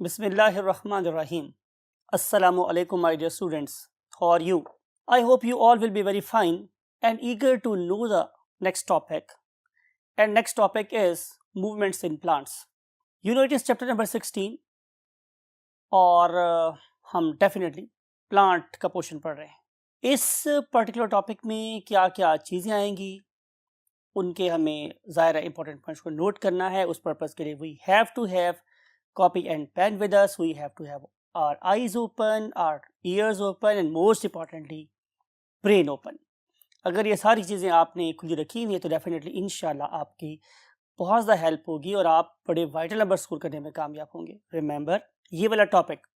Bismillahirrahmanirrahim. Assalamu alaikum, my dear students. How are you? I hope you all will be very fine and eager to know the next topic. And next topic is movements in plants. You know it is chapter number 16 और हम definitely plant का portion पढ़ रहे हैं. इस particular topic में क्या क्या चीज़ें आएंगी उनके हमें ज़ाहिर इंपॉर्टेंट पॉइंट्स को नोट करना है. उस पर्पज़ के लिए we have to have copy and pen with us. We have to have our eyes open, our ears open, and most importantly brain open. अगर ये सारी चीज़ें आपने खुली रखी हुई है तो डेफिनेटली इंशाल्लाह आपकी बहुत ज़्यादा हेल्प होगी और आप बड़े वाइटल नंबर स्कोर करने में कामयाब होंगे. रिमेंबर, ये वाला topic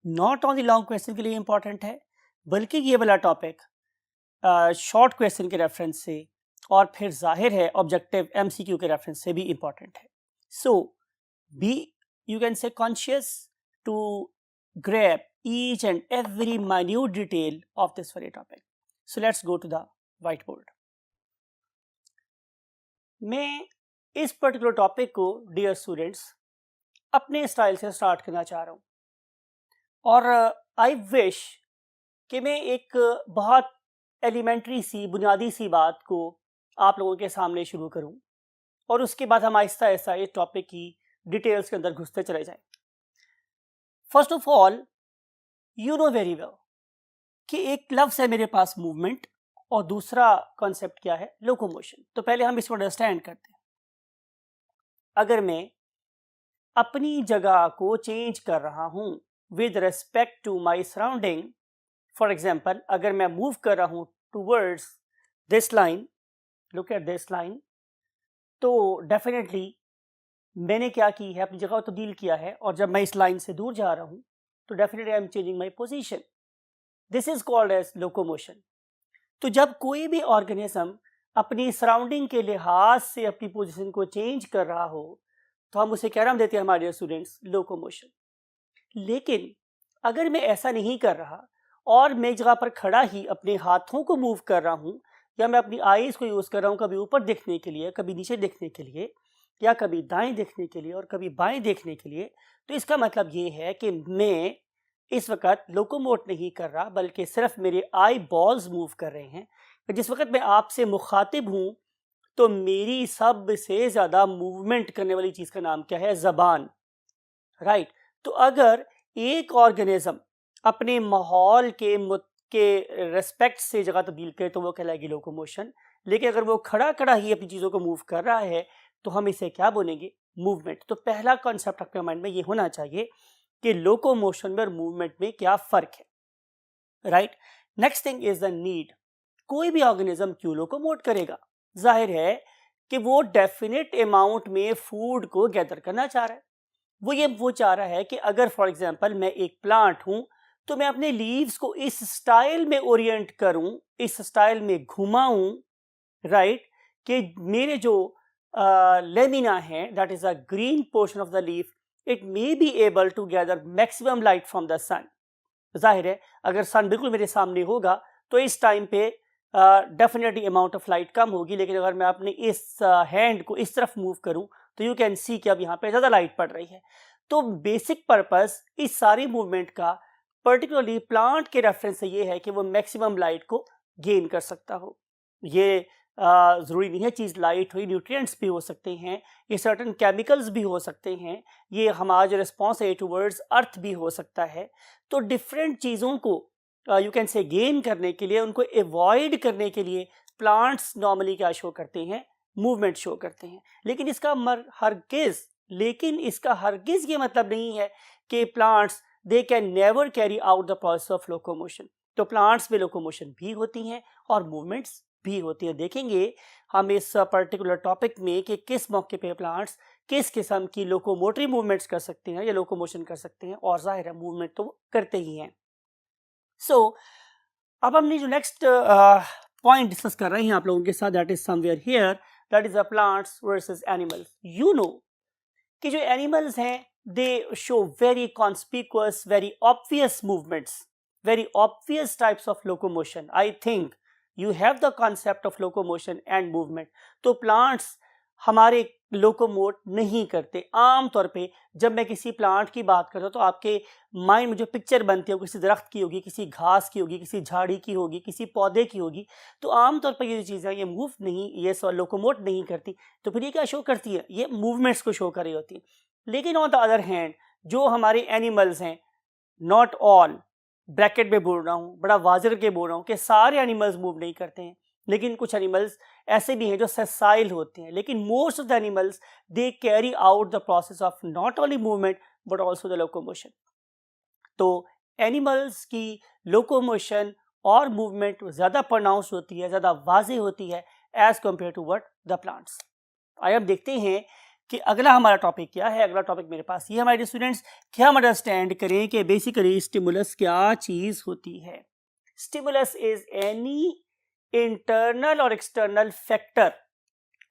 not only long question के लिए इंपॉर्टेंट है बल्कि ये वाला टॉपिक शॉर्ट क्वेश्चन के रेफरेंस से और फिर जाहिर है ऑब्जेक्टिव MCQ के रेफरेंस से भी इंपॉर्टेंट है. सो B you can say conscious to grab each and every minute detail of this very topic. So let's go to the whiteboard. मैं इस पर्टिकुलर टॉपिक को डियर स्टूडेंट्स अपने स्टाइल से start करना चाह रहा हूँ और आई विश कि मैं एक बहुत एलिमेंट्री सी बुनियादी सी बात को आप लोगों के सामने शुरू करूँ और उसके बाद हम आहिस्ता आहिस्ता इस टॉपिक की डिटेल्स के अंदर घुसते चले जाएं. First of all you know very well कि एक लफ्ज़ है मेरे पास मूवमेंट और दूसरा कॉन्सेप्ट क्या है, लोकोमोशन. तो पहले हम इसको अंडरस्टैंड करते हैं. अगर मैं अपनी जगह को चेंज कर रहा हूं with respect to my surrounding, for example अगर मैं मूव कर रहा हूं towards this line, look at this line, तो डेफिनेटली मैंने क्या की है, अपनी जगह तब्दील किया है और जब मैं इस लाइन से दूर जा रहा हूं तो definitely I am changing my position. This is called as locomotion. तो जब कोई भी ऑर्गेनिज्म अपनी सराउंडिंग के लिहाज से अपनी पोजीशन को चेंज कर रहा हो तो हम उसे क्या नाम देते हैं हमारे स्टूडेंट्स, लोकोमोशन. लेकिन अगर मैं ऐसा नहीं कर रहा और मैं जगह पर खड़ा ही अपने हाथों को मूव कर रहा हूँ या मैं अपनी आईज को यूज़ कर रहा हूँ कभी ऊपर देखने के लिए, कभी नीचे देखने के लिए या कभी दाएं देखने के लिए और कभी बाएं देखने के लिए, तो इसका मतलब ये है कि मैं इस वक्त लोकोमोट नहीं कर रहा बल्कि सिर्फ मेरे आई बॉल्स मूव कर रहे हैं. जिस वक्त मैं आपसे मुखातिब हूं तो मेरी सबसे ज़्यादा मूवमेंट करने वाली चीज़ का नाम क्या है, ज़बान. राइट. तो अगर एक ऑर्गेनिज्म अपने माहौल के रेस्पेक्ट से जगह तब्दील करे तो वो कहलाएगी लोकोमोशन. लेकिन अगर वो खड़ा खड़ा ही अपनी चीज़ों को मूव कर रहा है तो हम इसे क्या बोलेंगे, मूवमेंट. तो पहला कॉन्सेप्ट आपके माइंड में ये होना चाहिए कि लोकोमोशन में और मूवमेंट में क्या फ़र्क है. Right. Next thing is the need. कोई भी ऑर्गेनिज्म क्यों लोकोमोट करेगा? जाहिर है कि वो डेफिनेट अमाउंट में फूड को गैदर करना चाह रहा है. वो चाह रहा है कि अगर फॉर एग्जाम्पल मैं एक प्लांट हूं तो मैं अपने लीव्स को इस स्टाइल में ओरिएंट करूं, इस स्टाइल में घुमाऊं, राइट, कि मेरे जो lemina है, that is a green portion of the leaf, it may be able to gather maximum light from the sun. जाहिर है अगर सन बिल्कुल मेरे सामने होगा तो इस टाइम पे डेफिनेटली अमाउंट ऑफ लाइट कम होगी. लेकिन अगर मैं अपने इस हैंड को इस तरफ मूव करूं तो यू कैन सी कि अब यहाँ पे ज़्यादा लाइट पड़ रही है. तो बेसिक पर्पस इस सारी मूवमेंट का पर्टिकुलरली प्लांट के रेफरेंस से ये है कि वो मैक्सिमम लाइट को गेन कर सकता हो. ये ज़रूरी नहीं है चीज़ लाइट हुई, न्यूट्रिएंट्स भी हो सकते हैं, ये सर्टन केमिकल्स भी हो सकते हैं, ये हमारा जो रिस्पॉन्स है टूवर्ड्स अर्थ भी हो सकता है. तो डिफरेंट चीज़ों को यू कैन से गेन करने के लिए, उनको एवॉइड करने के लिए प्लांट्स नॉर्मली क्या शो करते हैं, मूवमेंट शो करते हैं. लेकिन इसका हरगिज़ ये मतलब नहीं है कि plants they can never carry out the process of locomotion. तो प्लांट्स में लोकोमोशन भी होती हैं और मूवमेंट्स भी होती है. देखेंगे हम इस पर्टिकुलर टॉपिक में कि किस मौके पे प्लांट्स किस किस्म की लोकोमोटरी मूवमेंट्स कर सकते हैं या लोकोमोशन कर सकते हैं और जाहिर है मूवमेंट तो करते ही हैं. सो अब हमने जो नेक्स्ट पॉइंट डिस्कस कर रहे हैं आप लोगों के साथ, that is somewhere here, that is the plants versus animals. You know कि जो एनिमल्स हैं they show very conspicuous, very obvious movements, very obvious types of locomotion. I think you have the concept of locomotion and movement. तो plants हमारे locomote नहीं करते। आम तौर पे जब मैं किसी प्लांट की बात करता हूँ तो आपके माइंड में जो पिक्चर बनती है वो किसी दरख्त की होगी, किसी घास की होगी, किसी झाड़ी की होगी, किसी पौधे की होगी। तो आम तौर पर ये जो चीज़ें ये मूव नहीं, ये लोकोमोट नहीं करती, तो फिर ये क्या शो करती है? ये मूवमेंट्स को शो कर रही होती है। लेकिन ऑन द अदर हैंड जो हमारे एनिमल्स हैं, नॉट ऑल, ब्रैकेट में बोल रहा हूँ, बड़ा वाज़ करके बोल रहा हूँ कि सारे एनिमल्स मूव नहीं करते हैं, लेकिन कुछ एनिमल्स ऐसे भी हैं जो सेसाइल होते हैं। लेकिन most of the animals they carry out the process of not only movement but also the locomotion. तो एनिमल्स की लोकोमोशन और मूवमेंट ज़्यादा प्रोनाउंस होती है, ज़्यादा वाज़ेह होती है as compare to what the plants. आइए अब देखते हैं कि अगला हमारा टॉपिक क्या है। अगला टॉपिक मेरे पास ये हमारे स्टूडेंट्स क्या हम अंडरस्टैंड करें कि बेसिकली स्टिमुलस क्या चीज़ होती है। स्टिमुलस इज एनी इंटरनल और एक्सटर्नल फैक्टर,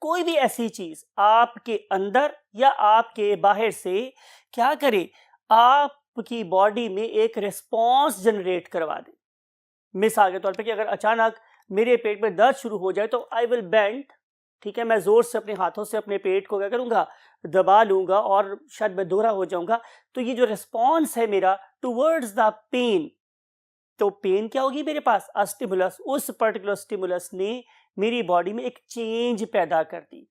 कोई भी ऐसी चीज आपके अंदर या आपके बाहर से क्या करे, आपकी बॉडी में एक रिस्पॉन्स जनरेट करवा दे। मिसाल के तौर पे कि अगर अचानक मेरे पेट में दर्द शुरू हो जाए तो आई विल बेंड, ठीक है, मैं जोर से अपने हाथों से अपने पेट को क्या करूंगा, दबा लूंगा और शायद मैं दोहरा हो जाऊंगा। तो ये जो रिस्पॉन्स है मेरा टुवर्ड्स द पेन, तो पेन क्या होगी मेरे पास, स्टिमुलस, उस पर्टिकुलर स्टिमुलस ने मेरी बॉडी में एक चेंज पैदा कर दी।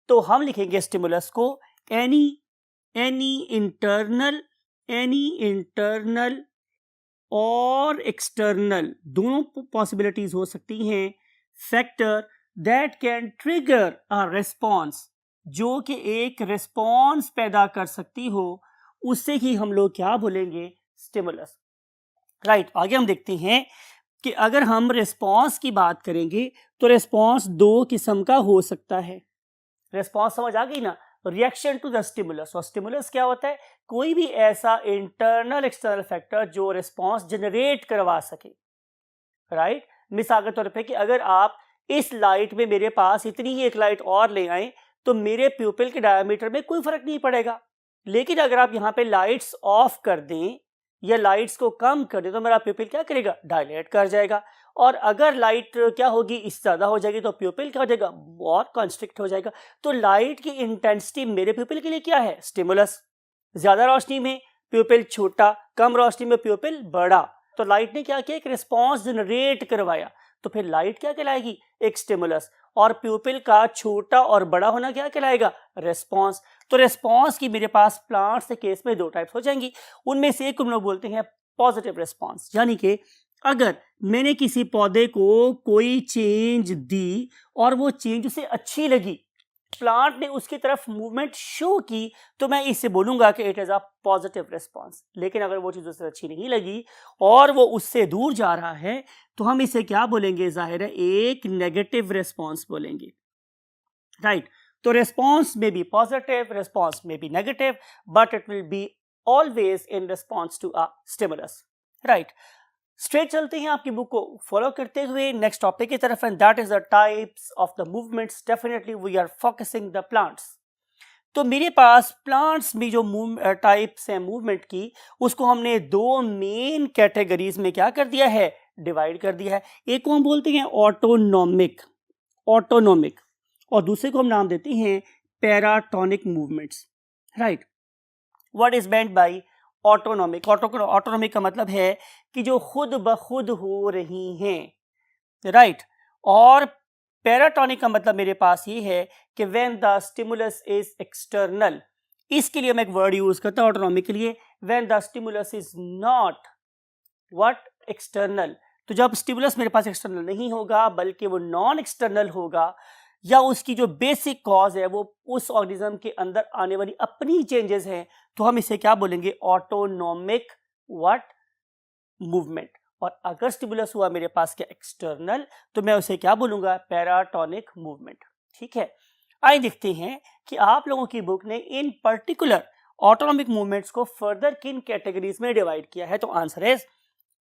तो हम लिखेंगे स्टिमुलस को एनी इंटरनल और एक्सटर्नल, दोनों पॉसिबिलिटीज हो सकती हैं, factor that can trigger a response, जो कि एक रिस्पॉन्स पैदा कर सकती हो, उससे ही हम लोग क्या बोलेंगे, स्टिमुलस। राइट, आगे हम देखते हैं कि अगर हम रिस्पॉन्स की बात करेंगे तो रिस्पॉन्स दो किस्म का हो सकता है। रिस्पॉन्स समझ आ गई ना, रिएक्शन टू द स्टिमुलस। और स्टिमुलस क्या होता है, कोई भी ऐसा इंटरनल एक्सटर्नल फैक्टर जो रिस्पॉन्स जनरेट करवा सके। राइट, मिसाल के तौर पे कि अगर आप इस लाइट में मेरे पास इतनी ही एक लाइट और ले आए तो मेरे प्यूपिल के डायमीटर में कोई फर्क नहीं पड़ेगा। लेकिन अगर आप यहाँ पे लाइट्स ऑफ कर दें या लाइट्स को कम कर दें तो मेरा प्यूपिल क्या करेगा, डायलेट कर जाएगा। और अगर लाइट क्या होगी, इससे ज़्यादा हो जाएगी तो प्यूपिल क्या हो जाएगा, बहुत कंस्ट्रिक्ट हो जाएगा। तो लाइट की इंटेंसिटी मेरे प्यूपिल के लिए क्या है, स्टिमुलस। ज़्यादा रोशनी में प्यूपिल छोटा, कम रोशनी में प्यूपिल बड़ा। तो लाइट ने क्या किया, एक रिस्पॉन्स जनरेट करवाया, तो फिर लाइट क्या कहलाएगी, एक स्टिमुलस। और प्यूपिल का छोटा और बड़ा होना क्या कहलाएगा, रिस्पॉन्स। तो रिस्पॉन्स की मेरे पास प्लांट्स के केस में दो टाइप्स हो जाएंगी। उनमें से एक हम लोग बोलते हैं पॉजिटिव रिस्पॉन्स, यानी कि अगर मैंने किसी पौधे को कोई चेंज दी और वो चेंज उसे अच्छी लगी, प्लांट ने उसकी तरफ मूवमेंट शो की, तो मैं इससे बोलूंगा कि it is a positive response. लेकिन अगर वो चीज उसे अच्छी नहीं लगी और वो उससे दूर जा रहा है तो हम इसे क्या बोलेंगे, जाहिर है एक नेगेटिव रिस्पॉन्स बोलेंगे। राइट, तो रिस्पॉन्स में बी पॉजिटिव, रिस्पॉन्स में be negative, but it will be always in response to a stimulus. Right, straight चलते हैं आपकी बुक को फॉलो करते हुए नेक्स्ट टॉपिक की तरफ, and that is the types of the movements. Definitely we are focusing the plants. तो मेरे पास प्लांट्स में जो टाइप्स हैं मूवमेंट की, उसको हमने दो मेन कैटेगरीज में क्या कर दिया है, डिवाइड कर दिया है। एक को हम बोलते हैं ऑटोनॉमिक, और दूसरे को हम नाम देते हैं paratonic movements. Right, what is meant bye autonomic? Autonomic का मतलब है कि जो खुद ब खुद हो रही हैं। राइट, और पैराटोनिक का मतलब मेरे पास ये है कि when the stimulus is external. इसके लिए मैं एक वर्ड यूज करता हूं ऑटोनॉमिक के लिए, when the stimulus is not what, external. तो जब स्टिमुलस मेरे पास एक्सटर्नल नहीं होगा बल्कि वो नॉन एक्सटर्नल होगा, या उसकी जो बेसिक कॉज है वो उस ऑर्गेनिज्म के अंदर आने वाली अपनी चेंजेस हैं, तो हम इसे क्या बोलेंगे, ऑटोनॉमिक व्हाट, मूवमेंट। और अगर स्टिमुलस हुआ मेरे पास क्या, एक्सटर्नल, तो मैं उसे क्या बोलूंगा, पैराटोनिक मूवमेंट। ठीक है, आइए देखते हैं कि आप लोगों की बुक ने इन पर्टिकुलर ऑटोनॉमिक मूवमेंट्स को फर्दर किन कैटेगरीज में डिवाइड किया है। तो आंसर है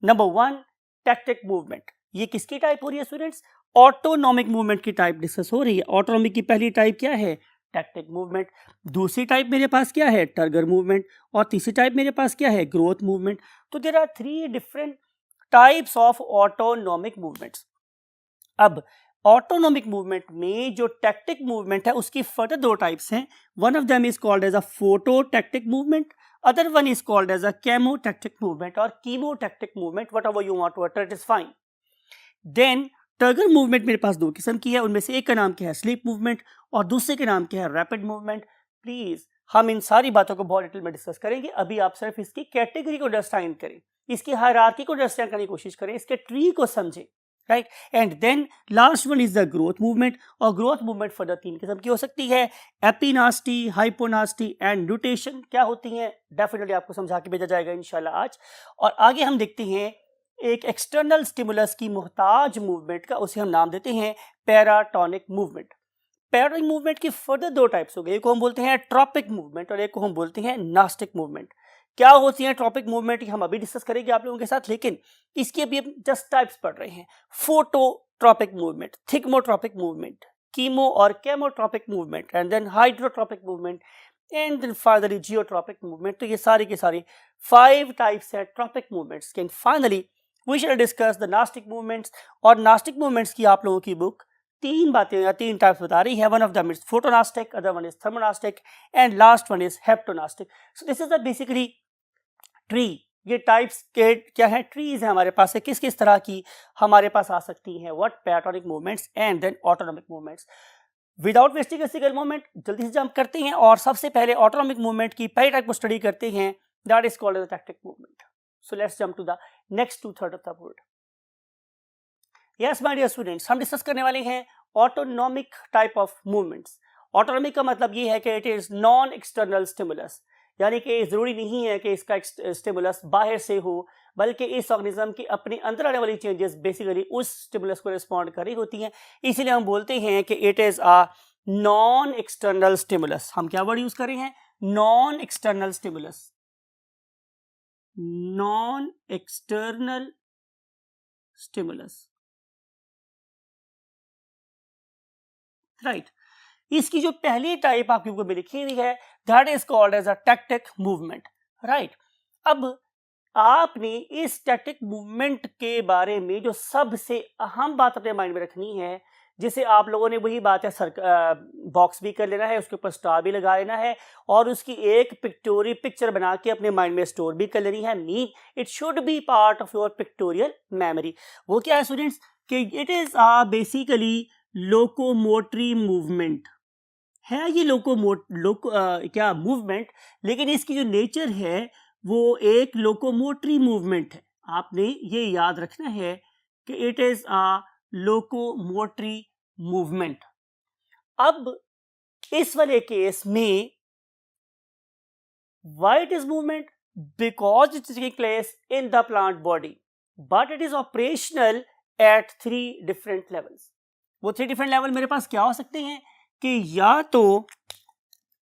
नंबर 1 टैक्टिक मूवमेंट। ये किसकी टाइप हो रही है स्टूडेंट्स, ऑटोनॉमिक मूवमेंट की टाइप डिस्कस हो रही है। ऑटोनॉमिक की पहली टाइप क्या है, टैक्टिक मूवमेंट। दूसरी टाइप मेरे पास क्या है, टर्गर मूवमेंट। और तीसरी टाइप मेरे पास क्या है, ग्रोथ मूवमेंट। तो there are 3 different types of autonomic movements. अब ऑटोनॉमिक मूवमेंट में जो टैक्टिक मूवमेंट है उसकी फर्दर दो टाइप्स हैं. One of them is called as a phototactic movement, other one is called as a chemotactic movement और chemotactic movement, whatever you want to utter, it is fine. Then turgor movement मेरे पास दो किस्म की है, उनमें से एक का नाम क्या है स्लीप मूवमेंट और दूसरे के नाम क्या है रैपिड मूवमेंट. प्लीज हम इन सारी बातों को बहुत डिटेल में डिस्कस करेंगे. अभी आप सिर्फ इसकी कैटेगरी को अंडरस्टैंड करें, इसकी हायरार्की को अंडरस्टैंड करने की कोशिश करें, इसके ट्री को समझें, right. And then last one is the growth movement, और ग्रोथ मूवमेंट फर्दर तीन किस्म की हो सकती है, एपिनास्टी, हाइपोनास्टी एंड न्यूटेशन. क्या होती हैं डेफिनेटली आपको समझा के भेजा जाएगा इंशाल्लाह आज. और आगे हम देखते हैं एक एक्सटर्नल स्टिमुलस की मोहताज मूवमेंट का, उसे हम नाम देते हैं पैराटोनिक मूवमेंट. पैराटोनिक मूवमेंट की फर्दर दो टाइप्स हो गए, एक को हम बोलते हैं ट्रॉपिक मूवमेंट और एक को हम बोलते हैं नास्टिक मूवमेंट. क्या होती है ट्रॉपिक मूवमेंट हम अभी डिस्कस करेंगे आप लोगों के साथ, लेकिन इसकी अभी हम जस्ट टाइप्स पढ़ रहे हैं. Phototropic movement, thigmotropic movement, chemo और chemotropic movement, and then hydrotropic movement, and then finally geotropic movement. तो ये सारी की सारी 5 टाइप्स है ट्रॉपिक मूवमेंट्स के. Finally we shall discuss the nastic movements. और नास्टिक मूवमेंट्स की आप लोगों की बुक तीन बातें या तीन टाइप्स बता रही है. One of them is photonastic, other one is thermonastic and last one is haptonastic. So this is the basically tree. ये टाइप्स के क्या है, ट्रीज है हमारे पास है, किस किस तरह की हमारे पास आ सकती हैं. What paratonic movements and then autonomic movements. Without wasting a single moment जल्दी से जंप करते हैं और सबसे पहले ऑटोनॉमिक मूवमेंट की पहली टाइप को स्टडी करते हैं, that is called as the tactic movement. So let's jump to the next 2/3 of the word. Yes my dear students, हम डिस्कस करने वाले हैं autonomic type of movements. Autonomic का मतलब ये है कि it is non external stimulus, यानी कि जरूरी नहीं है कि इसका स्टिमुलस बाहर से हो, बल्कि इस ऑर्गेनिज्म की अपने अंदर आने वाली चेंजेस बेसिकली उस स्टिमुलस को रिस्पॉन्ड कर रही होती हैं. इसीलिए हम बोलते हैं कि it is a non external stimulus. हम क्या वर्ड यूज कर रहे हैं, non external stimulus, non external stimulus, right. इसकी जो पहली टाइप आपकी बुक में लिखी हुई है that is called as a tactic movement, right. अब आपने इस टैक्टिक मूवमेंट के बारे में जो सबसे अहम बात अपने माइंड में रखनी है, जिसे आप लोगों ने वही बात है बॉक्स भी कर लेना है, उसके ऊपर स्टार भी लगा लेना है और उसकी एक पिक्चर बना के अपने माइंड में स्टोर भी कर लेनी है. Mean it should be part of your pictorial memory. वो क्या है स्टूडेंट्स कि it is basically locomotory movement है. ये क्या मूवमेंट, लेकिन इसकी जो नेचर है वो एक लोकोमोटरी मूवमेंट है. आपने ये याद रखना है कि it is a locomotory movement. अब इस वाले केस में why it is movement, because it is taking place in the plant body, but it is operational at 3 different levels. वो 3 डिफरेंट लेवल मेरे पास क्या हो सकते हैं कि या तो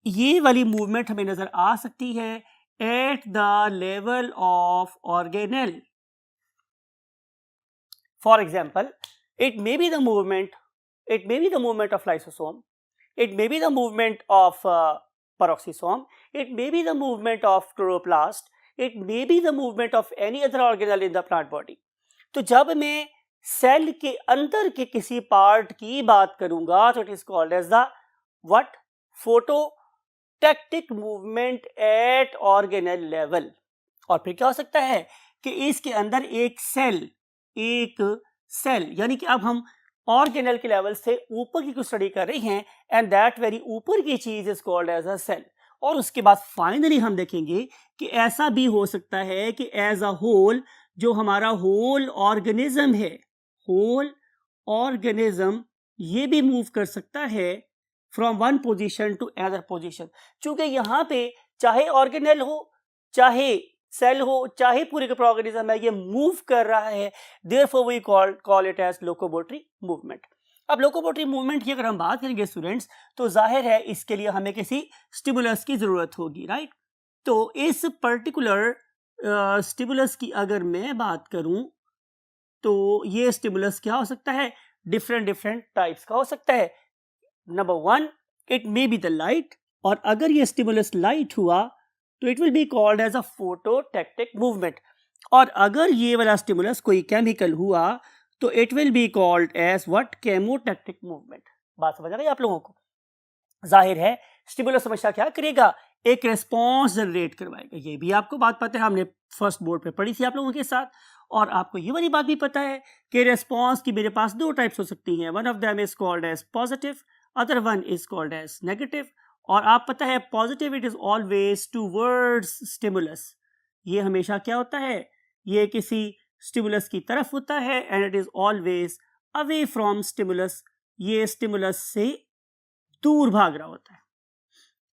ये वाली मूवमेंट हमें नजर आ सकती है at the level of organelle. For example, it may be the movement of lysosome, it may be the movement of peroxisome, it may be the movement of chloroplast, it may be the movement of any other organelle in the plant body. तो जब मैं cell के अंदर के किसी part की बात करूंगा तो it is called as the what, phototactic movement at organelle level. और फिर क्या हो सकता है कि इसके अंदर एक सेल यानी कि अब हम ऑर्गेनेल के लेवल से ऊपर की कुछ स्टडी कर रहे हैं एंड दैट वेरी ऊपर की चीज is called as a cell. और उसके बाद फाइनली हम देखेंगे कि ऐसा भी हो सकता है कि एज अ होल जो हमारा होल ऑर्गेनिज्म है, होल ऑर्गेनिज्म ये भी मूव कर सकता है from one position to other position. चूंकि यहाँ पे चाहे ऑर्गेनेल हो, चाहे सेल हो, चाहे पूरे का ऑर्गेनिज्म है, ये मूव कर रहा है, therefore we call it as locomotory movement. अब लोकोमोटरी मूवमेंट की अगर हम बात करेंगे स्टूडेंट्स तो जाहिर है इसके लिए हमें किसी स्टिमुलस की जरूरत होगी, राइट. तो इस पर्टिकुलर स्टिमुलस की अगर मैं बात करूं तो ये स्टिमुलस क्या हो सकता है, डिफरेंट टाइप्स का हो सकता है. Number 1, it may be the light, और अगर ये स्टिमुलस लाइट हुआ तो it will be called as a phototactic movement. और अगर ये वाला स्टिमुलस कोई केमिकल हुआ तो it will be called as what, chemotactic movement. बात समझ आ गई आप लोगों को? जाहिर है स्टिमुलस हमेशा क्या करेगा, एक रिस्पॉन्स जनरेट करवाएगा। ये भी आपको बात पता है, हमने फर्स्ट बोर्ड पे पढ़ी थी आप लोगों के साथ। और आपको ये वाली बात भी पता है कि रिस्पॉन्स की मेरे पास दो टाइप्स हो सकती हैं, one of them is called as positive, other one is called as negative. और आप पता है positive it is always towards stimulus, ये हमेशा क्या होता है, ये किसी स्टिमुलस की तरफ होता है, and it is always away from stimulus, ये स्टिमुलस से दूर भाग रहा होता है।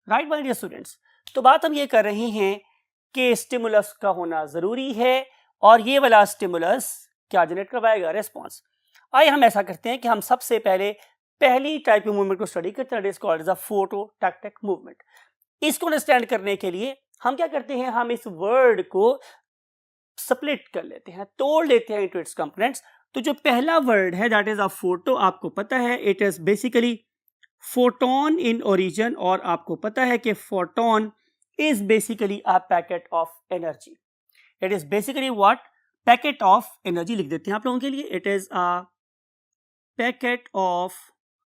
राइट माय डियर स्टूडेंट्स, तो बात हम ये कर रहे हैं कि स्टिमुलस का होना जरूरी है, और ये वाला स्टिमुलस क्या जनरेट करवाएगा, रिस्पॉन्स। आइए हम ऐसा करते हैं कि हम सबसे पहले पहली टाइप ऑफ मूवमेंट को स्टडी करते हैं, it is called as a phototactic movement. इसको अंडरस्टैंड करने के लिए हम क्या करते हैं, हम इस वर्ड को स्प्लिट कर लेते हैं, तोड़ लेते हैं इनटू इट्स कंपोनेंट्स। तो जो पहला वर्ड है दैट इज अ फोटो, आपको पता है it is basically photon in origin, और आपको पता है कि photon is basically a packet of energy. It is basically what, packet of energy लिख देते हैं आप लोगों के लिए, it is a packet of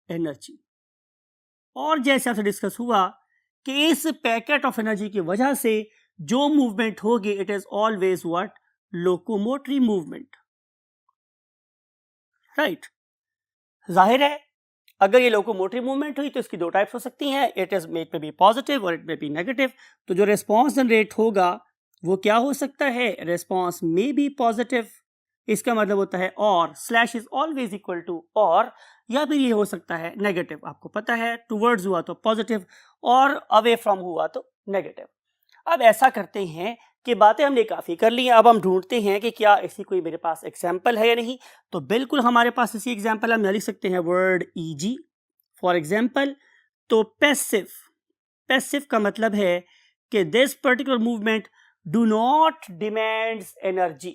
energy. और जैसे आपसे डिस्कस हुआ कि इस पैकेट ऑफ एनर्जी की वजह से जो मूवमेंट होगी it is always what, locomotory movement. Right, जाहिर है अगर ये लोकोमोटरी मूवमेंट हुई तो इसकी दो टाइप्स हो सकती हैं, इट में बी पॉजिटिव और इट में बी नेगेटिव। तो जो रिस्पॉन्स जनरेट होगा वो क्या हो सकता है, रिस्पॉन्स में बी पॉजिटिव, इसका मतलब होता है और slash is always equal to और, या फिर ये हो सकता है नेगेटिव। आपको पता है टूवर्ड्स हुआ तो पॉजिटिव और अवे फ्रॉम हुआ तो नेगेटिव। अब ऐसा करते हैं कि बातें हमने काफ़ी कर ली हैं, अब हम ढूंढते हैं कि क्या ऐसी कोई मेरे पास एग्जाम्पल है या नहीं। तो बिल्कुल हमारे पास इसी एग्जाम्पल हम लिख सकते हैं वर्ड ईजी फॉर एग्जाम्पल। तो पैसिव, पैसिव का मतलब है कि this particular movement do not demands energy,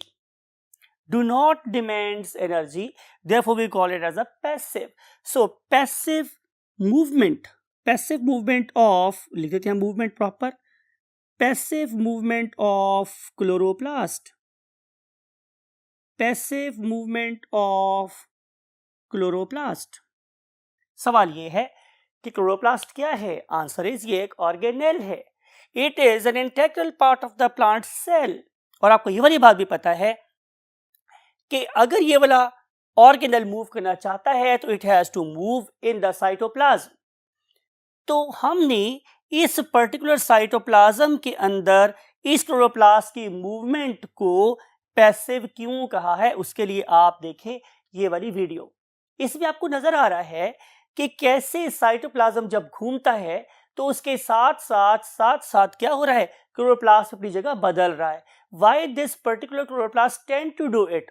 do not demands energy, therefore we call it as a passive. So passive movement of, लिख देते हैं movement proper, passive movement of chloroplast, passive movement of chloroplast। सवाल ये है कि chloroplast क्या है, answer is ये एक ऑर्गेनेल है, it is an integral part of the plant cell. और आपको ये वाली बात भी पता है कि अगर ये वाला ऑर्गेनल मूव करना चाहता है तो it has to move in the cytoplasm. तो हमने इस पर्टिकुलर साइटोप्लाज्म के अंदर इस क्लोरोप्लास्ट की मूवमेंट को पैसिव क्यों कहा है, उसके लिए आप देखें ये वाली वीडियो। इसमें आपको नजर आ रहा है कि कैसे साइटोप्लाज्म जब घूमता है तो उसके साथ साथ क्या हो रहा है, क्लोरोप्लास्ट अपनी जगह बदल रहा है। Why this particular chloroplast tend to do it?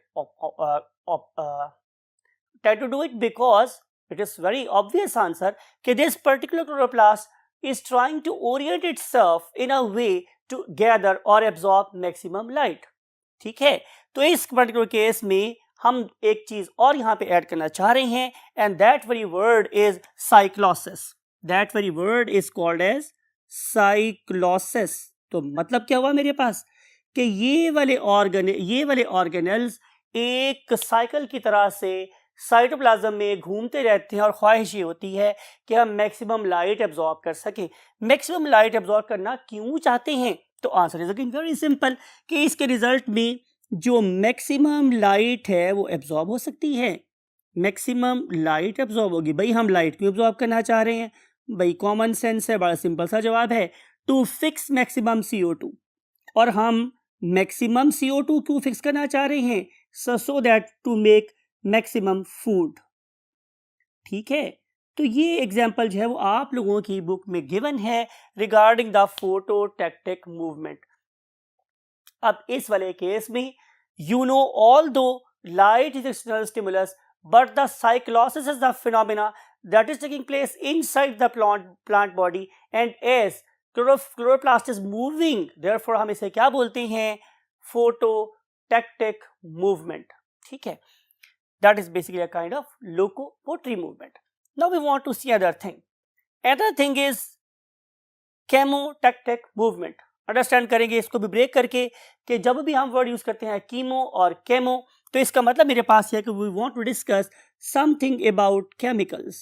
Because it is very obvious answer कि this particular chloroplast is trying to orient itself in a way to gather or absorb maximum light। ठीक है, तो इस particular case में हम एक चीज और यहाँ पे ऐड करना चाह रहे हैं, and that very word is cyclosis। That very word is called as cyclosis। तो मतलब क्या हुआ मेरे पास कि ये वाले ऑर्गेनल्स एक साइकिल की तरह से साइटोप्लाज्म में घूमते रहते हैं, और ख्वाहिश ये होती है कि हम मैक्सिमम लाइट एब्जॉर्ब कर सकें। मैक्सिमम लाइट एब्जॉर्ब करना क्यों चाहते हैं, तो answer is again very simple कि इसके रिजल्ट में जो मैक्सिमम लाइट है वो एब्जॉर्ब हो सकती है। मैक्सिमम लाइट एब्जॉर्ब होगी, भाई हम लाइट क्यों एब्जॉर्ब करना चाह रहे हैं, भाई कॉमन सेंस है, बड़ा सिंपल सा जवाब है, टू फिक्स मैक्सिमम CO2। और हम मैक्सिमम CO2 क्यों फिक्स करना चाह रहे हैं, so that to make maximum food. ठीक है, तो ये एग्जाम्पल जो है वो आप लोगों की बुक में गिवन है रिगार्डिंग द फोटोटैक्टिक मूवमेंट। अब इस वाले केस में यू नो ऑल दो light is external stimulus but the cyclosis is the phenomena that is taking place inside the plant body, and as chloroplast is moving, therefore हम इसे क्या बोलते हैं, phototactic movement। ठीक है, that is basically a kind of locomotory movement। Now we want to see other thing। Another thing is chemotactic movement। Understand करेंगे इसको भी ब्रेक करके कि जब भी हम वर्ड यूज करते हैं कीमो और केमो, तो इसका मतलब मेरे पास है कि we want to discuss something about chemicals,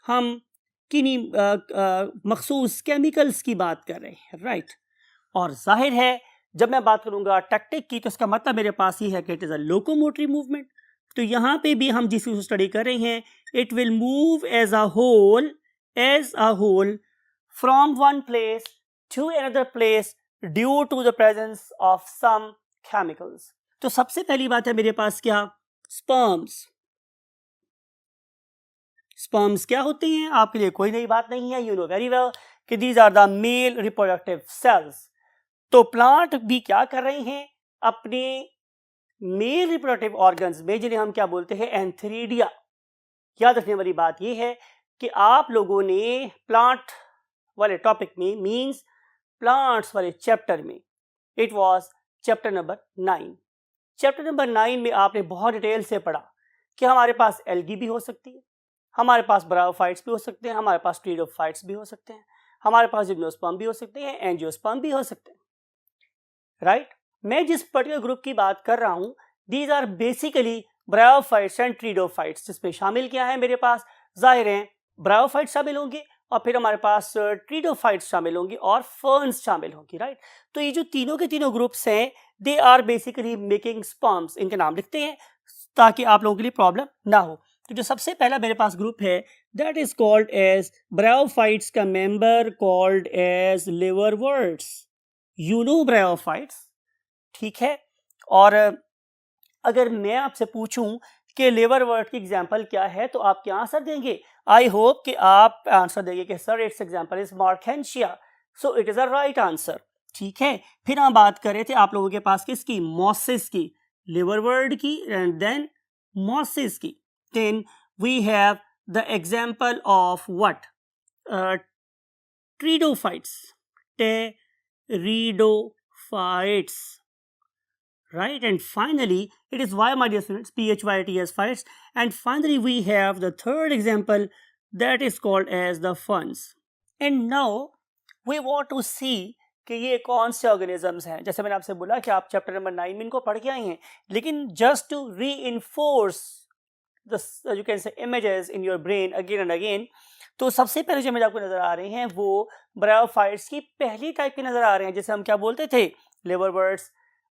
हम किन्हीं मखसूस केमिकल्स की बात कर रहे हैं, राइट। और जाहिर है जब मैं बात करूंगा टैक्टिक की तो इसका मतलब मेरे पास ही है कि it is a locomotory movement. तो यहाँ पे भी हम जिस स्टडी कर रहे हैं, it will move as a whole from one place to another place due to the presence of some chemicals. तो सबसे पहली बात है मेरे पास क्या, स्पर्म्स। स्पर्म्स क्या होते हैं, आपके लिए कोई नई बात नहीं है, यू नो वेरी वेल कि these are the male reproductive cells. तो प्लांट भी क्या कर रहे हैं, अपने मेल रिप्रोडक्टिव ऑर्गन्स में, जिन्हें हम क्या बोलते हैं, एंथ्रीडिया। याद रखने वाली बात यह है कि आप लोगों ने प्लांट वाले टॉपिक में, मींस प्लांट्स वाले चैप्टर में, it was chapter number 9। Chapter number 9 में आपने बहुत डिटेल से पढ़ा कि हमारे पास एल्गी भी हो सकती है, हमारे पास ब्रायोफाइट्स भी हो सकते हैं, हमारे पास ट्रीडोफाइट्स भी हो सकते हैं, हमारे पास जिम्नोस्पर्म भी हो सकते हैं, एंजियोस्पर्म भी हो सकते हैं, राइट। मैं जिस पर्टिकुलर ग्रुप की बात कर रहा हूं, these are basically bryophytes and pteridophytes, जिसमें शामिल क्या है मेरे पास, जाहिर है ब्रायोफाइट्स शामिल होंगे और फिर हमारे पास ट्रीडोफाइट्स शामिल होंगी और फर्न्स शामिल होंगी, राइट। तो ये जो तीनों के तीनों ग्रुप्स हैं, they are basically making sperms. इनके नाम लिखते हैं ताकि आप लोगों के लिए प्रॉब्लम ना हो। तो जो सबसे पहला मेरे पास ग्रुप है, that is called as bryophytes का member called as liverworts. You know bryophytes, ठीक है। और अगर मैं आपसे पूछूं कि लिवरवर्ट की एग्जांपल क्या है, तो आप क्या आंसर देंगे? आई होप कि आप आंसर देंगे कि sir it's example is Marchantia, so it is a right answer, ठीक है। फिर हम बात कर रहे थे आप लोगों के पास किसकी, मॉसिस की, लिवरवर्ट की एंड देन मॉसिस की। Then we have the example of what, pteridophytes, pteridophytes, right? And finally it is why, my dear students, PHYTS phytes. And finally we have the third example, that is called as the ferns. And now we want to see कि ये कौन से organisms हैं। जैसे मैंने आपसे बोला कि आप चैप्टर नंबर 9 में इनको पढ़ के आए हैं, लेकिन just to reinforce the you can say images in your brain again and again, तो सबसे पहले जो इमेज आपको नजर आ रहे हैं वो ब्रायोफाइट्स की पहली टाइप के नजर आ रहे हैं, जिसे हम क्या बोलते थे, लिवरवर्ट्स।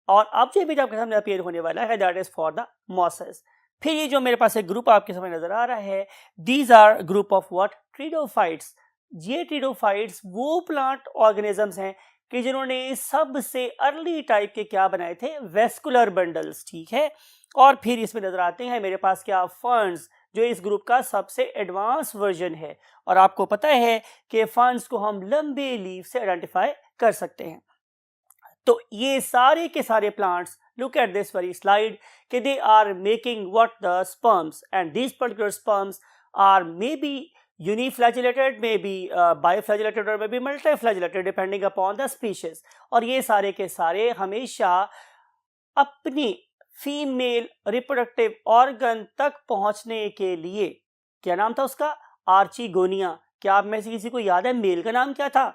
और अब जो इमेज आपके सामने अपीयर होने वाला है, that is for the mosses. फिर ये जो मेरे पास एक ग्रुप आपके सामने नजर आ रहा है, these are group of what, pteridophytes. ये ट्रीडोफाइट्स वो प्लांट ऑर्गेनिजम्स हैं कि जिन्होंने सबसे अर्ली टाइप के क्या बनाए थे, वेस्कुलर बंडल्स, ठीक है। और फिर इसमें नजर आते हैं मेरे पास क्या, फर्न्स, जो इस ग्रुप का सबसे एडवांस वर्जन है। और आपको पता है कि फर्न्स को हम लंबे लीव से आइडेंटिफाई कर सकते हैं। तो ये सारे के सारे plants, look at this very slide, कि they are making what, the sperms, and these particular sperms are may be uniflagellated, may be biflagellated और may be multiflagellated depending upon the species. और ये सारे के सारे हमेशा अपनी फीमेल रिप्रोडक्टिव ऑर्गन तक पहुंचने के लिए, क्या नाम था उसका, आर्चिगोनिया। क्या आप में से किसी को याद है मेल का नाम क्या था?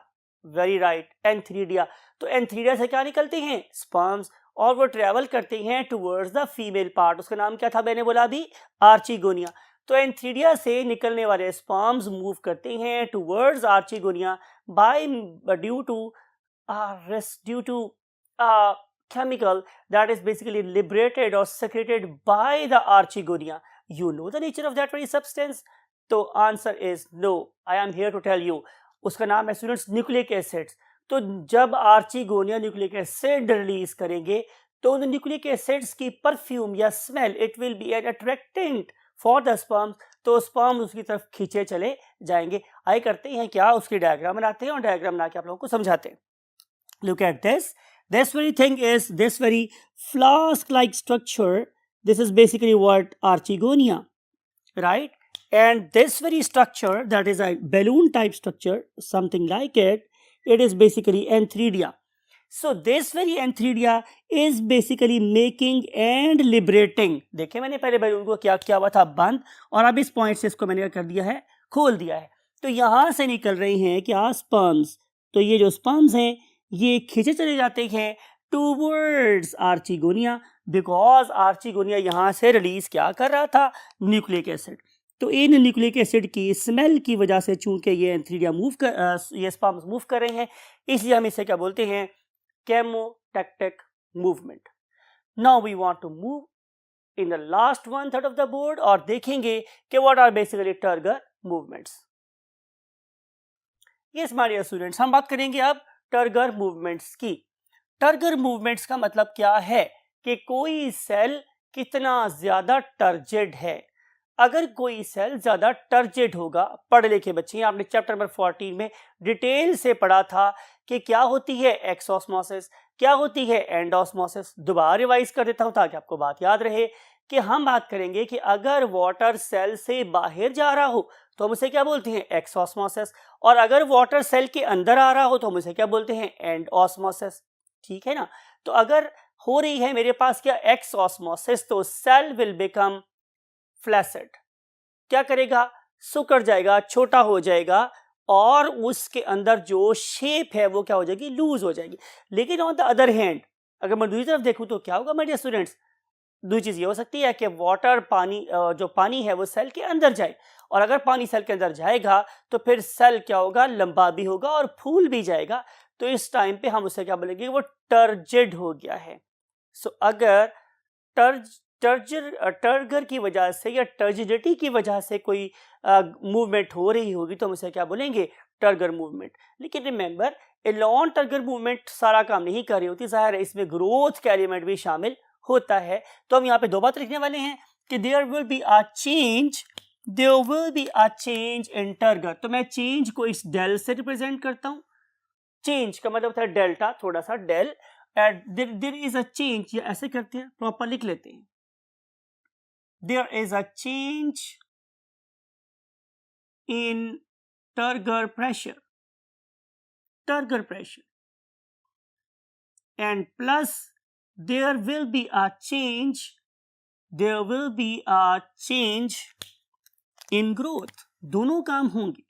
Very right, antheridia. तो एंथ्रीडिया से क्या निकलते हैं, स्पर्म्स, और वो ट्रेवल करते हैं टुवर्ड्स द फीमेल पार्ट, उसका नाम क्या था, मैंने बोला अभी, आर्चिगोनिया। तो एंथ्रीडिया से निकलने वाले स्पर्म्स मूव करते हैं towards archegonia by due to chemical that is basically liberated or secreted by the archegonia. You know the nature of that very substance? तो answer is no. I am here to tell you. उसका नाम है students nucleic acids. तो जब archegonia nucleic acid release करेंगे तो उन nucleic acids की परफ्यूम या smell, it will be an attractant for the sperms, तो स्पर्म उसकी तरफ खींचे चले जाएंगे। आइए करते हैं क्या, उसकी डायग्राम बनाते हैं और डायग्राम बना के आप लोगों को समझाते हैं। Look at this. This very thing is this very flask-like structure. This is basically what Archegonia, right? And this very structure, that is a balloon-type structure, something like it. It is basically Antheridia. So this very Antheridia is basically making and liberating. देखिए मैंने पहले balloon को क्या किया हुआ था, बंद, और अब इस पॉइंट से इसको मैंने कर दिया है, खोल दिया है। तो यहाँ से निकल रही हैं क्या, स्पर्म्स। तो ये जो स्पर्म्स हैं ये खींचे चले जाते हैं टूवर्ड्स आर्चिगोनिया बिकॉज आर्चिगोनिया यहाँ से रिलीज क्या कर रहा था, न्यूक्लिक एसिड। तो इन न्यूक्लिक एसिड की स्मेल की वजह से चूंकि ये एंथीरिया ये स्पर्म्स मूव कर रहे हैं, इसलिए हम इसे क्या बोलते हैं, chemotactic movement. Now we want to move in the last 1/3 of the board और देखेंगे कि what are basically turgor movements. Yes my dear students, हम बात करेंगे अब टर्गर मूवमेंट्स की। टर्गर मूवमेंट्स का मतलब क्या है कि कोई सेल कितना ज्यादा टर्जिड है। अगर कोई सेल ज्यादा टर्जिड होगा, पढ़े लिखे बच्चे, आपने चैप्टर नंबर 14 में डिटेल से पढ़ा था कि क्या होती है एक्सऑस्मोसिस, क्या होती है एंडोस्मोसिस। दोबारा रिवाइज कर देता हूं ताकि आपको बात याद रहे कि हम बात करेंगे कि अगर वाटर सेल से बाहर जा रहा हो तो हम उसे क्या बोलते हैं, एक्सऑस्मोसिस, और अगर वाटर सेल के अंदर आ रहा हो तो हम उसे क्या बोलते हैं, एंडोस्मोसिस। ठीक है ना। तो अगर हो रही है मेरे पास क्या, एक्सऑस्मोसिस, तो सेल विल बिकम फ्लैसिड। क्या करेगा, सुकड़ जाएगा, छोटा हो जाएगा और उसके अंदर जो शेप है वो क्या हो जाएगी, लूज हो जाएगी। लेकिन ऑन द अदर हैंड अगर मैं दूसरी तरफ देखूं तो क्या होगा मेरे स्टूडेंट्स, दूसरी चीज ये हो सकती है कि वाटर पानी जो पानी है वो सेल के अंदर जाए, और अगर पानी सेल के अंदर जाएगा तो फिर सेल क्या होगा, लंबा भी होगा और फूल भी जाएगा। तो इस टाइम पे हम उसे क्या बोलेंगे, वो टर्जिड हो गया है। सो अगर टर्गर की वजह से या टर्जिडिटी की वजह से कोई मूवमेंट हो रही होगी तो हम उसे क्या बोलेंगे, टर्गर मूवमेंट। लेकिन रिमेंबर, एलॉन टर्गर मूवमेंट सारा काम नहीं कर रही होती, जाहिर है इसमें ग्रोथ का एलिमेंट भी शामिल होता है। तो हम यहाँ पे दो बात लिखने वाले हैं कि there will be a change in turgor. तो मैं चेंज को इस डेल से रिप्रेजेंट करता हूं। चेंज का मतलब होता है डेल्टा, थोड़ा सा del, there is a change, या ऐसे करते हैं, प्रॉपर लिख लेते हैं, there is a change in turgor pressure, and plus there will be a change in growth। दोनों काम होंगे।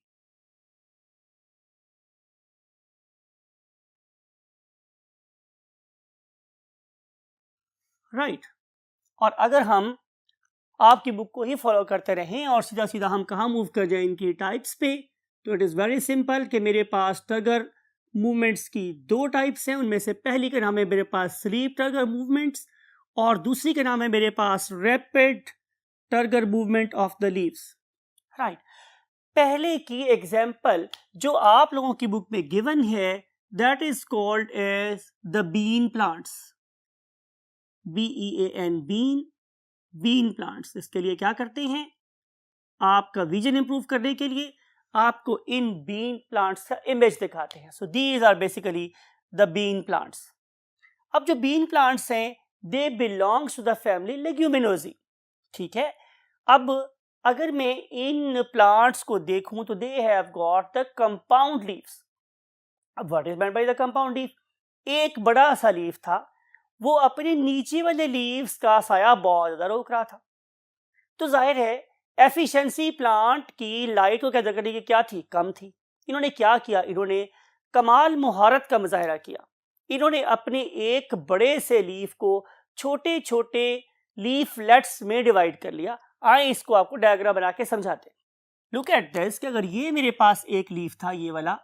राइट। और अगर हम आपकी बुक को ही फॉलो करते रहें और सीधा सीधा हम कहाँ मूव कर जाएं इनकी टाइप्स पे, तो इट इज वेरी सिंपल कि मेरे पास टर्गर मूवमेंट्स की दो टाइप्स हैं। उनमें से पहली का नाम है मेरे पास स्लीप टर्गर मूवमेंट्स और दूसरी का नाम है मेरे पास rapid turgor movement of the leaves. Right. पहले की एग्जाम्पल जो आप लोगों की बुक में गिवन है, that is called as the bean plants, BEAN, bean plants. इसके लिए क्या करते हैं, आपका विजन इंप्रूव करने के लिए आपको इन बीन प्लांट्स का इमेज दिखाते हैं। So these are basically the bean plants. अब जो बीन प्लांट्स हैं, they belongs to the family leguminosae. ठीक है। अब अगर मैं इन प्लांट्स को देखूं तो they have got the compound leaves. अब what is meant by the compound leaf, एक बड़ा सा लीफ था, वो अपने नीचे वाले लीव्स का साया बहुत ज्यादा रोक रहा था। तो जाहिर है एफिशिएंसी प्लांट की लाइट को कैद करने की क्या थी, कम थी। इन्होंने क्या किया, इन्होंने कमाल मुहारत का मुजाहरा किया। इन्होंने अपने एक बड़े से लीफ को छोटे छोटे लीफलेट्स में डिवाइड कर लिया। आए इसको आपको डायग्राम बना के समझाते। लुक एट दिस कि अगर ये मेरे पास एक लीफ था, ये वाला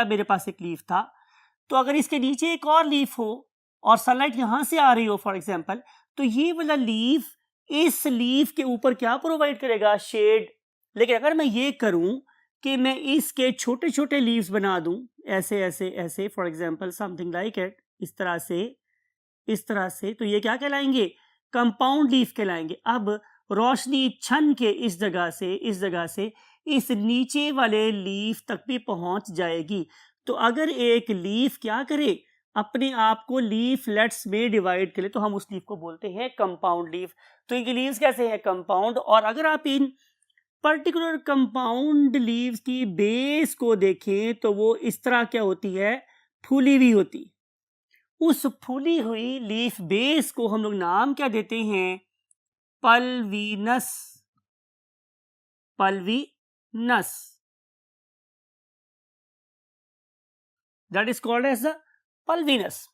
मेरे पास एक लीफ था, तो अगर इसके नीचे एक और लीफ हो और सनलाइट यहां से आ रही हो फॉर एग्जांपल, तो ये वाला लीफ इस लीफ के ऊपर क्या प्रोवाइड करेगा, शेड। लेकिन अगर मैं ये करूं कि मैं इसके छोटे छोटे लीव्स बना दूं, ऐसे ऐसे ऐसे, for example something like it, इस तरह से, तो ये क्या कहलाएंगे, कंपाउंड लीफ कहलाएंगे। अब रोशनी छन के इस जगह से इस नीचे वाले लीफ तक भी पहुंच जाएगी। तो अगर एक लीफ क्या करे, अपने आप को लीफलेट्स में डिवाइड करे, तो हम उस लीफ को बोलते हैं कंपाउंड लीफ। तो इनकी लीव्स कैसे हैं, कंपाउंड। और अगर आप इन पर्टिकुलर कंपाउंड लीव्स की बेस को देखें तो वो इस तरह क्या होती है, फूली हुई होती। उस फूली हुई लीफ बेस को हम लोग नाम क्या देते हैं, pulvinus. That is called as the pulvinus.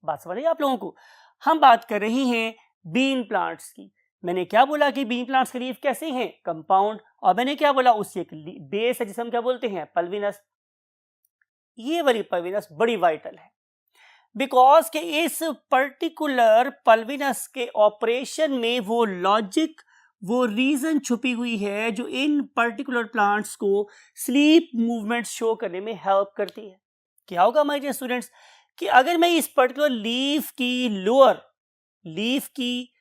बात समझ आई आप लोगों को। हम बात कर रहे हैं बीन प्लांट्स की। मैंने क्या बोला कि बीन प्लांट्स के लीफ कैसे हैं, कंपाउंड, और मैंने क्या बोला उसकी एक बेस है जिसे हम क्या बोलते हैं, पल्विनस। ये वाली पल्विनस बड़ी वाइटल है बिकॉज के इस पर्टिकुलर पल्विनस के ऑपरेशन में वो लॉजिक, वो रीजन छुपी हुई है जो इन पर्टिकुलर प्लांट्स को स्लीप मूवमेंट शो करने में हेल्प करती है। क्या होगा माय डियर स्टूडेंट्स कि अगर मैं इस पर्टिकुलर लीफ की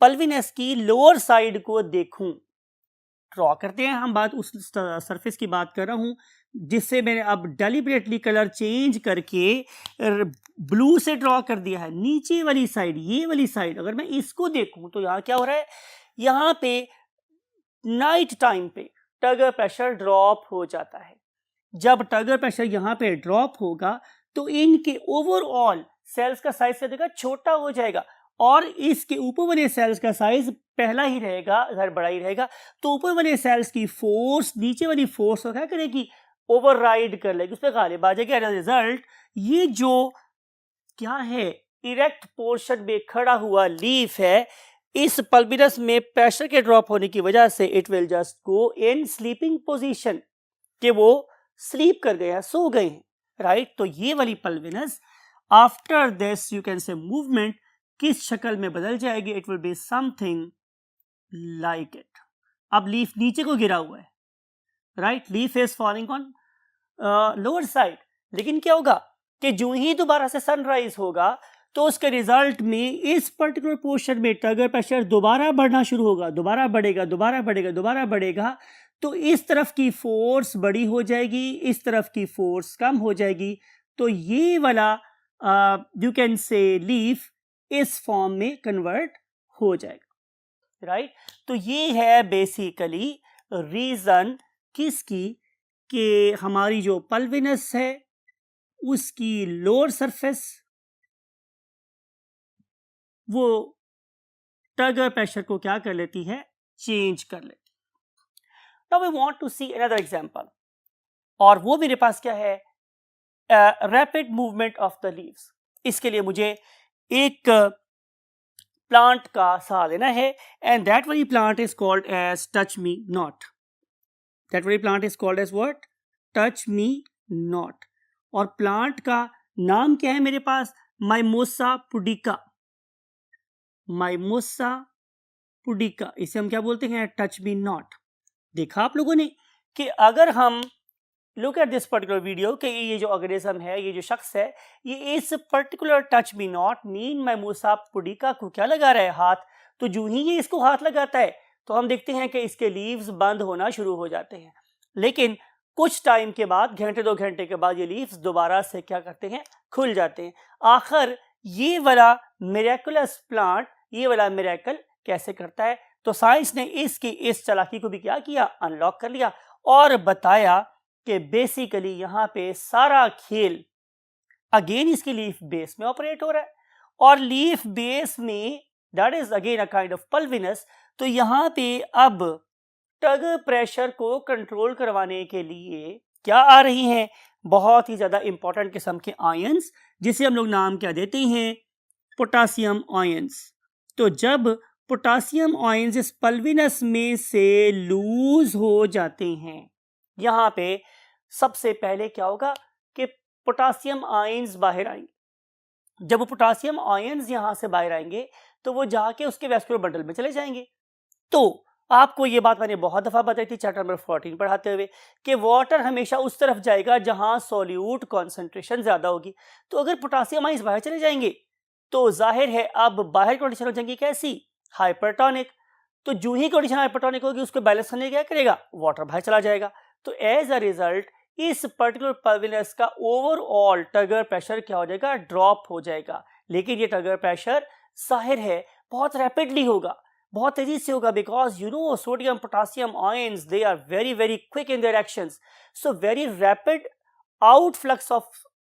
पल्विनस की लोअर साइड को देखूं, ड्रॉ करते हैं हम, बात उस सरफेस की बात कर रहा हूं जिससे मैंने अब डेलिबरेटली कलर चेंज करके ब्लू से ड्रॉ कर दिया है। नीचे वाली साइड, ये वाली साइड, अगर मैं इसको देखूं तो यहाँ क्या हो रहा है, यहाँ पे नाइट टाइम पे टगर प्रेशर ड्रॉप हो जाता है। जब टगर प्रेशर यहाँ पे ड्रॉप होगा तो इनके ओवरऑल सेल्स का साइज क्या देगा, छोटा हो जाएगा, और इसके ऊपर वाले सेल्स का साइज पहला ही रहेगा, इधर बड़ा ही रहेगा। तो ऊपर वाले सेल्स की फोर्स नीचे वाली फोर्स को क्या करेगी, ओवरराइड कर लेगी, उस पर गालिब आ जाएगी। एज अ रिजल्ट ये जो क्या है, इरेक्ट पोर्शन में खड़ा हुआ लीफ है, इस पल्बिनस में प्रेशर के ड्रॉप होने की वजह से it will just go in sleeping position, कि वो स्लीप कर गए हैं, सो गए हैं, राइट। तो ये वाली pulvinus after this you can say movement किस शक्ल में बदल जाएगी, it will be something like it. अब लीफ नीचे को गिरा हुआ है, right, leaf is falling on lower side, लेकिन क्या होगा कि जो ही दोबारा से सनराइज होगा तो उसके रिजल्ट में इस पर्टिकुलर पोर्शन में टगर प्रेशर दोबारा बढ़ना शुरू होगा, दोबारा बढ़ेगा, दोबारा बढ़ेगा, दोबारा बढ़ेगा। तो इस तरफ की फोर्स बड़ी हो जाएगी, इस तरफ की फोर्स कम हो जाएगी। तो ये वाला यू कैन से लीफ इस फॉर्म में कन्वर्ट हो जाएगा, राइट। तो ये है बेसिकली रीजन किसकी, कि हमारी जो पल्विनस है उसकी लोअर सरफेस वो टगर प्रेशर को क्या कर लेती है, चेंज कर लेती है। Now we want to see another example, और वो मेरे पास क्या है, rapid movement of the leaves. इसके लिए मुझे एक प्लांट का सहारा लेना है, and that very plant is called as touch me not. That very plant is called as what, touch me not. और प्लांट का नाम क्या है मेरे पास, माइमोसा पुडिका। माइमोसा पुडिका, इसे हम क्या बोलते हैं, टच मी नॉट। देखा आप लोगों ने कि अगर हम look at this particular video कि ये जो ऑर्गेनिज्म है, ये जो शख्स है, ये इस particular touch me not mean mimosa pudica को क्या लगा रहा है, हाथ। तो जो ही ये इसको हाथ लगाता है तो हम देखते हैं कि इसके लीव्स बंद होना शुरू हो जाते हैं, लेकिन कुछ टाइम के बाद, घंटे 2 घंटे के बाद, ये लीव्स दोबारा से क्या करते हैं, खुल जाते हैं। आखिर ये वाला मिरेकुलस प्लांट ये वाला मिरेकल कैसे करता है, तो साइंस ने इसकी इस चालाकी को भी क्या किया, अनलॉक कर लिया और बताया कि बेसिकली यहाँ पे सारा खेल अगेन इसकी लीफ बेस में ऑपरेट हो रहा है, और लीफ बेस में that is again a kind of pulvinus. तो यहाँ पे अब टगर प्रेशर को कंट्रोल करवाने के लिए क्या आ रही हैं, बहुत ही ज्यादा इंपॉर्टेंट किस्म के आयंस, जिसे हम लोग नाम क्या देते हैं, पोटासियम आयंस। तो जब पोटासियम आयंस इस पल्विनस में से लूज हो जाते हैं, यहाँ पे सबसे पहले क्या होगा कि पोटासियम आयंस बाहर आएंगे। जब वो पोटासियम आयंस यहाँ से बाहर आएंगे तो वो जाके उसके वैस्कुलर बंडल में चले जाएंगे। तो आपको ये बात मैंने बहुत दफा बताई थी चैप्टर नंबर 14 पढ़ाते हुए कि वाटर हमेशा उस तरफ जाएगा जहां सॉल्यूट कॉन्सेंट्रेशन ज्यादा होगी। तो अगर पोटासियम आयंस बाहर चले जाएंगे तो जाहिर है अब बाहर कंडीशन हो जाएंगी कैसी, हाइपरटोनिक। तो जो ही कंडीशन हाइपरटोनिक होगी उसको बैलेंस करने क्या करेगा, वाटर बाहर चला जाएगा। तो एज अ रिजल्ट इस पर्टिकुलर पल्विनस का ओवरऑल टगर प्रेशर क्या हो जाएगा, ड्रॉप हो जाएगा। लेकिन ये टगर प्रेशर जाहिर है बहुत रैपिडली होगा, बहुत तेजी से होगा, because you know sodium potassium ions they are very very quick in their actions. So very rapid outflux of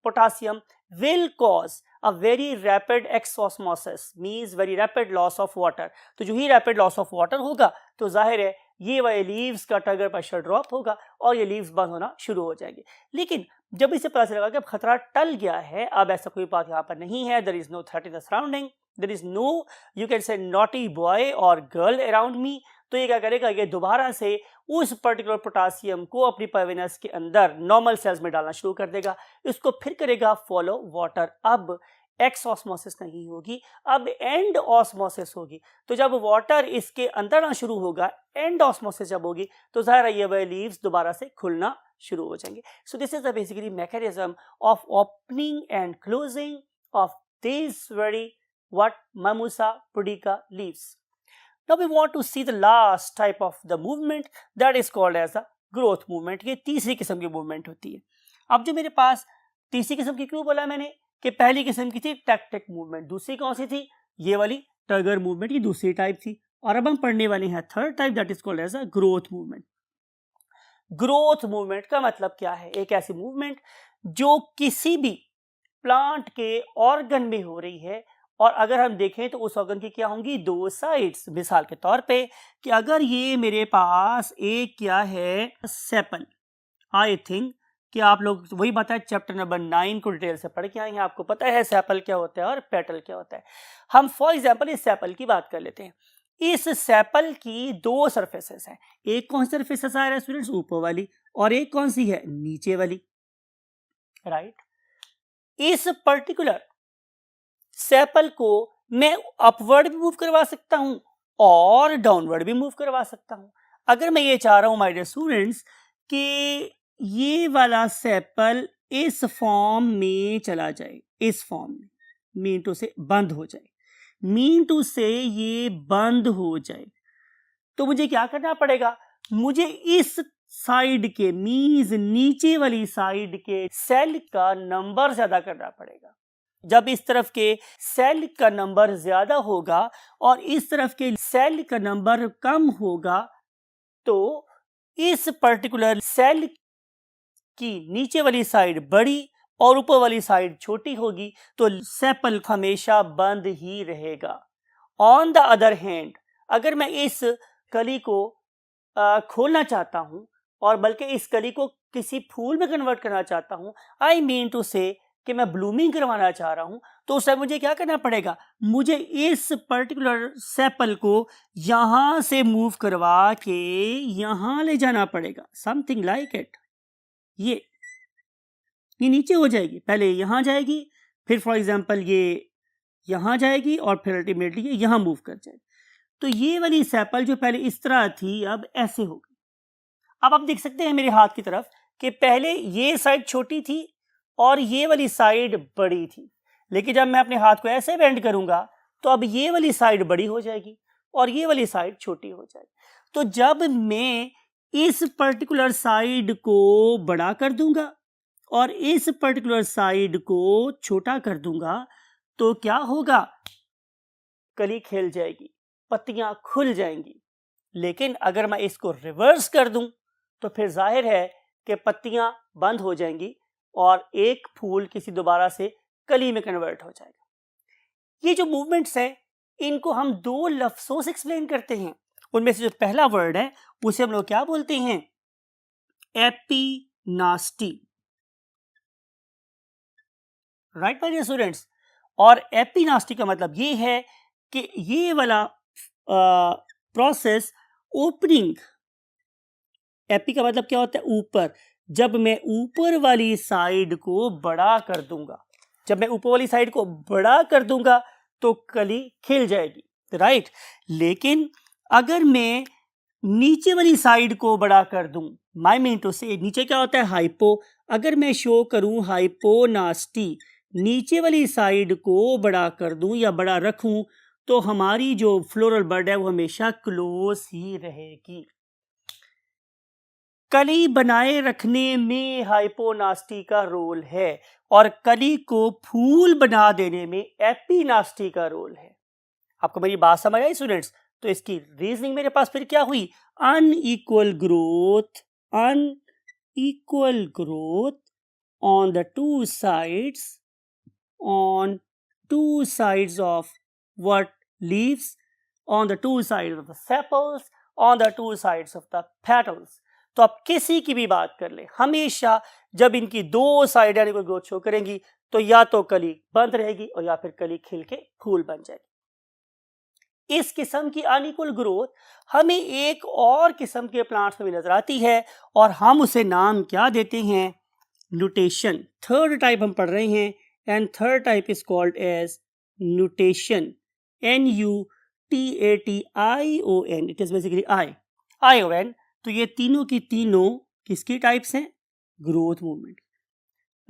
potassium will cause a very rapid exosmosis, means very rapid loss of water। तो जो ही rapid loss of water होगा तो जाहिर है ये वाले leaves का turgor pressure drop होगा और ये लीव्स बंद होना शुरू हो जाएंगे। लेकिन जब इसे पता चलेगा कि अब खतरा टल गया है, अब ऐसा कोई बात यहाँ पर नहीं है, there is no threat in the surrounding, there is no you can say naughty boy और गर्ल अराउंड मी, तो ये क्या करेगा, ये दोबारा से उस पर्टिकुलर पोटासियम को अपनी पाइवेनस के अंदर नॉर्मल सेल्स में डालना शुरू कर देगा, इसको फिर करेगा फॉलो वाटर। अब एक्स ऑस्मोसिस नहीं होगी, अब एंड ऑस्मोसिस होगी। तो जब वाटर इसके अंदर आना शुरू होगा, एंड ऑस्मोसिस जब होगी, तो ज़ाहिर है ये वह लीव्स दोबारा से खुलना शुरू हो जाएंगे। सो this is the basically mechanism of opening and closing of this very what Mimosa pudica leaves. Now we want to see the last type of the movement that is called as a growth movement. ये तीसरी किस्म की movement होती है। अब जो मेरे पास तीसरी किस्म की क्यों बोला मैंने कि पहली किस्म की थी टेक्टिक मूवमेंट, दूसरी कौन सी थी, ये वाली टगर मूवमेंट की दूसरी टाइप थी, और अब हम पढ़ने वाले हैं third type that is called as a growth movement. Growth movement का मतलब क्या है, एक ऐसी मूवमेंट जो किसी भी प्लांट के ऑर्गन में हो रही है, और अगर हम देखें तो उस ऑर्गन की क्या होंगी, दो साइड्स। मिसाल के तौर पे कि अगर ये मेरे पास एक क्या है सेपल, आई थिंक कि आप लोग वही बताए चैप्टर नंबर 9 को डिटेल से पढ़ के आए हैं, आपको पता है सेपल क्या होता है और पेटल क्या होता है। हम फॉर एग्जांपल इस सेपल की बात कर लेते हैं। इस सेपल की दो सरफेसेस हैं, एक कौन सी सरफेसेस आ रहा है स्टूडेंट्स, ऊपर वाली, और एक कौन सी है, नीचे वाली, राइट। इस पर्टिकुलर सेपल को मैं अपवर्ड भी मूव करवा सकता हूं और डाउनवर्ड भी मूव करवा सकता हूं। अगर मैं ये चाह रहा हूं माय डियर स्टूडेंट्स कि ये वाला सेपल इस फॉर्म में चला जाए, इस फॉर्म में, मीन टू से बंद हो जाए, मीन टू से ये बंद हो जाए, तो मुझे क्या करना पड़ेगा, मुझे इस साइड के मींस नीचे वाली साइड के सेल का नंबर ज्यादा करना पड़ेगा। जब इस तरफ के सेल का नंबर ज्यादा होगा और इस तरफ के सेल का नंबर कम होगा, तो इस पर्टिकुलर सेल की नीचे वाली साइड बड़ी और ऊपर वाली साइड छोटी होगी, तो सेपल हमेशा बंद ही रहेगा। ऑन द अदर हैंड, अगर मैं इस कली को खोलना चाहता हूं और बल्कि इस कली को किसी फूल में कन्वर्ट करना चाहता हूं, आई मीन टू से कि मैं ब्लूमिंग करवाना चाह रहा हूं, तो उस टाइम मुझे क्या करना पड़ेगा, मुझे इस पर्टिकुलर सेपल को यहां से मूव करवा के यहां ले जाना पड़ेगा, समथिंग लाइक इट। ये नीचे हो जाएगी, पहले यहां जाएगी, फिर फॉर एग्जांपल ये यहां जाएगी और फिर अल्टीमेटली ये यहां मूव कर जाएगी। तो ये वाली सेपल जो पहले इस तरह थी अब ऐसे हो गई। अब आप देख सकते हैं मेरे हाथ की तरफ कि पहले ये साइड छोटी थी और ये वाली साइड बड़ी थी, लेकिन जब मैं अपने हाथ को ऐसे बेंड करूंगा तो अब ये वाली साइड बड़ी हो जाएगी और ये वाली साइड छोटी हो जाएगी। तो जब मैं इस पर्टिकुलर साइड को बड़ा कर दूंगा और इस पर्टिकुलर साइड को छोटा कर दूंगा, तो क्या होगा, कली खिल जाएगी, पत्तियां खुल जाएंगी। लेकिन अगर मैं इसको रिवर्स कर दूं तो फिर जाहिर है कि पत्तियां बंद हो जाएंगी और एक फूल किसी दोबारा से कली में कन्वर्ट हो जाएगा। ये जो मूवमेंट्स हैं इनको हम दो लफ्जों से एक्सप्लेन करते हैं। उनमें से जो पहला वर्ड है उसे हम लोग क्या बोलते हैं, एपिनास्टी, राइट माय डियर स्टूडेंट्स। और एपिनास्टी का मतलब ये है कि ये वाला प्रोसेस ओपनिंग, एपी का मतलब क्या होता है, ऊपर, जब मैं ऊपर वाली साइड को बड़ा कर दूंगा, जब मैं ऊपर वाली साइड को बड़ा कर दूंगा तो कली खिल जाएगी, राइट। लेकिन अगर मैं नीचे वाली साइड को बड़ा कर दूं, माय मीन टू से नीचे क्या होता है, हाइपो, अगर मैं शो करूं हाइपोनास्टी, नीचे वाली साइड को बड़ा कर दूं या बड़ा रखूं, तो हमारी जो फ्लोरल बड है वो हमेशा क्लोज ही रहेगी। कली बनाए रखने में हाइपोनास्टी का रोल है और कली को फूल बना देने में एपिनास्टी का रोल है। आपको मेरी बात समझ आई स्टूडेंट्स? तो इसकी रीजनिंग मेरे पास फिर क्या हुई, unequal growth, unequal growth on the two sides, on two sides of what leaves, on the two sides of the sepals, on the two sides of the petals। तो आप किसी की भी बात कर ले, हमेशा जब इनकी दो साइड यानी कोई ग्रोथ शो करेंगी तो या तो कली बंद रहेगी और या फिर कली खिल के फूल बन जाएगी। इस किस्म की अनइक्वल ग्रोथ हमें एक और किस्म के प्लांट्स में नजर आती है और हम उसे नाम क्या देते हैं? न्यूटेशन। थर्ड टाइप हम पढ़ रहे हैं and third type is called as nutation. NUTATION। It is basically ION। तो ये तीनों की तीनों किसकी टाइप्स हैं? Growth movement.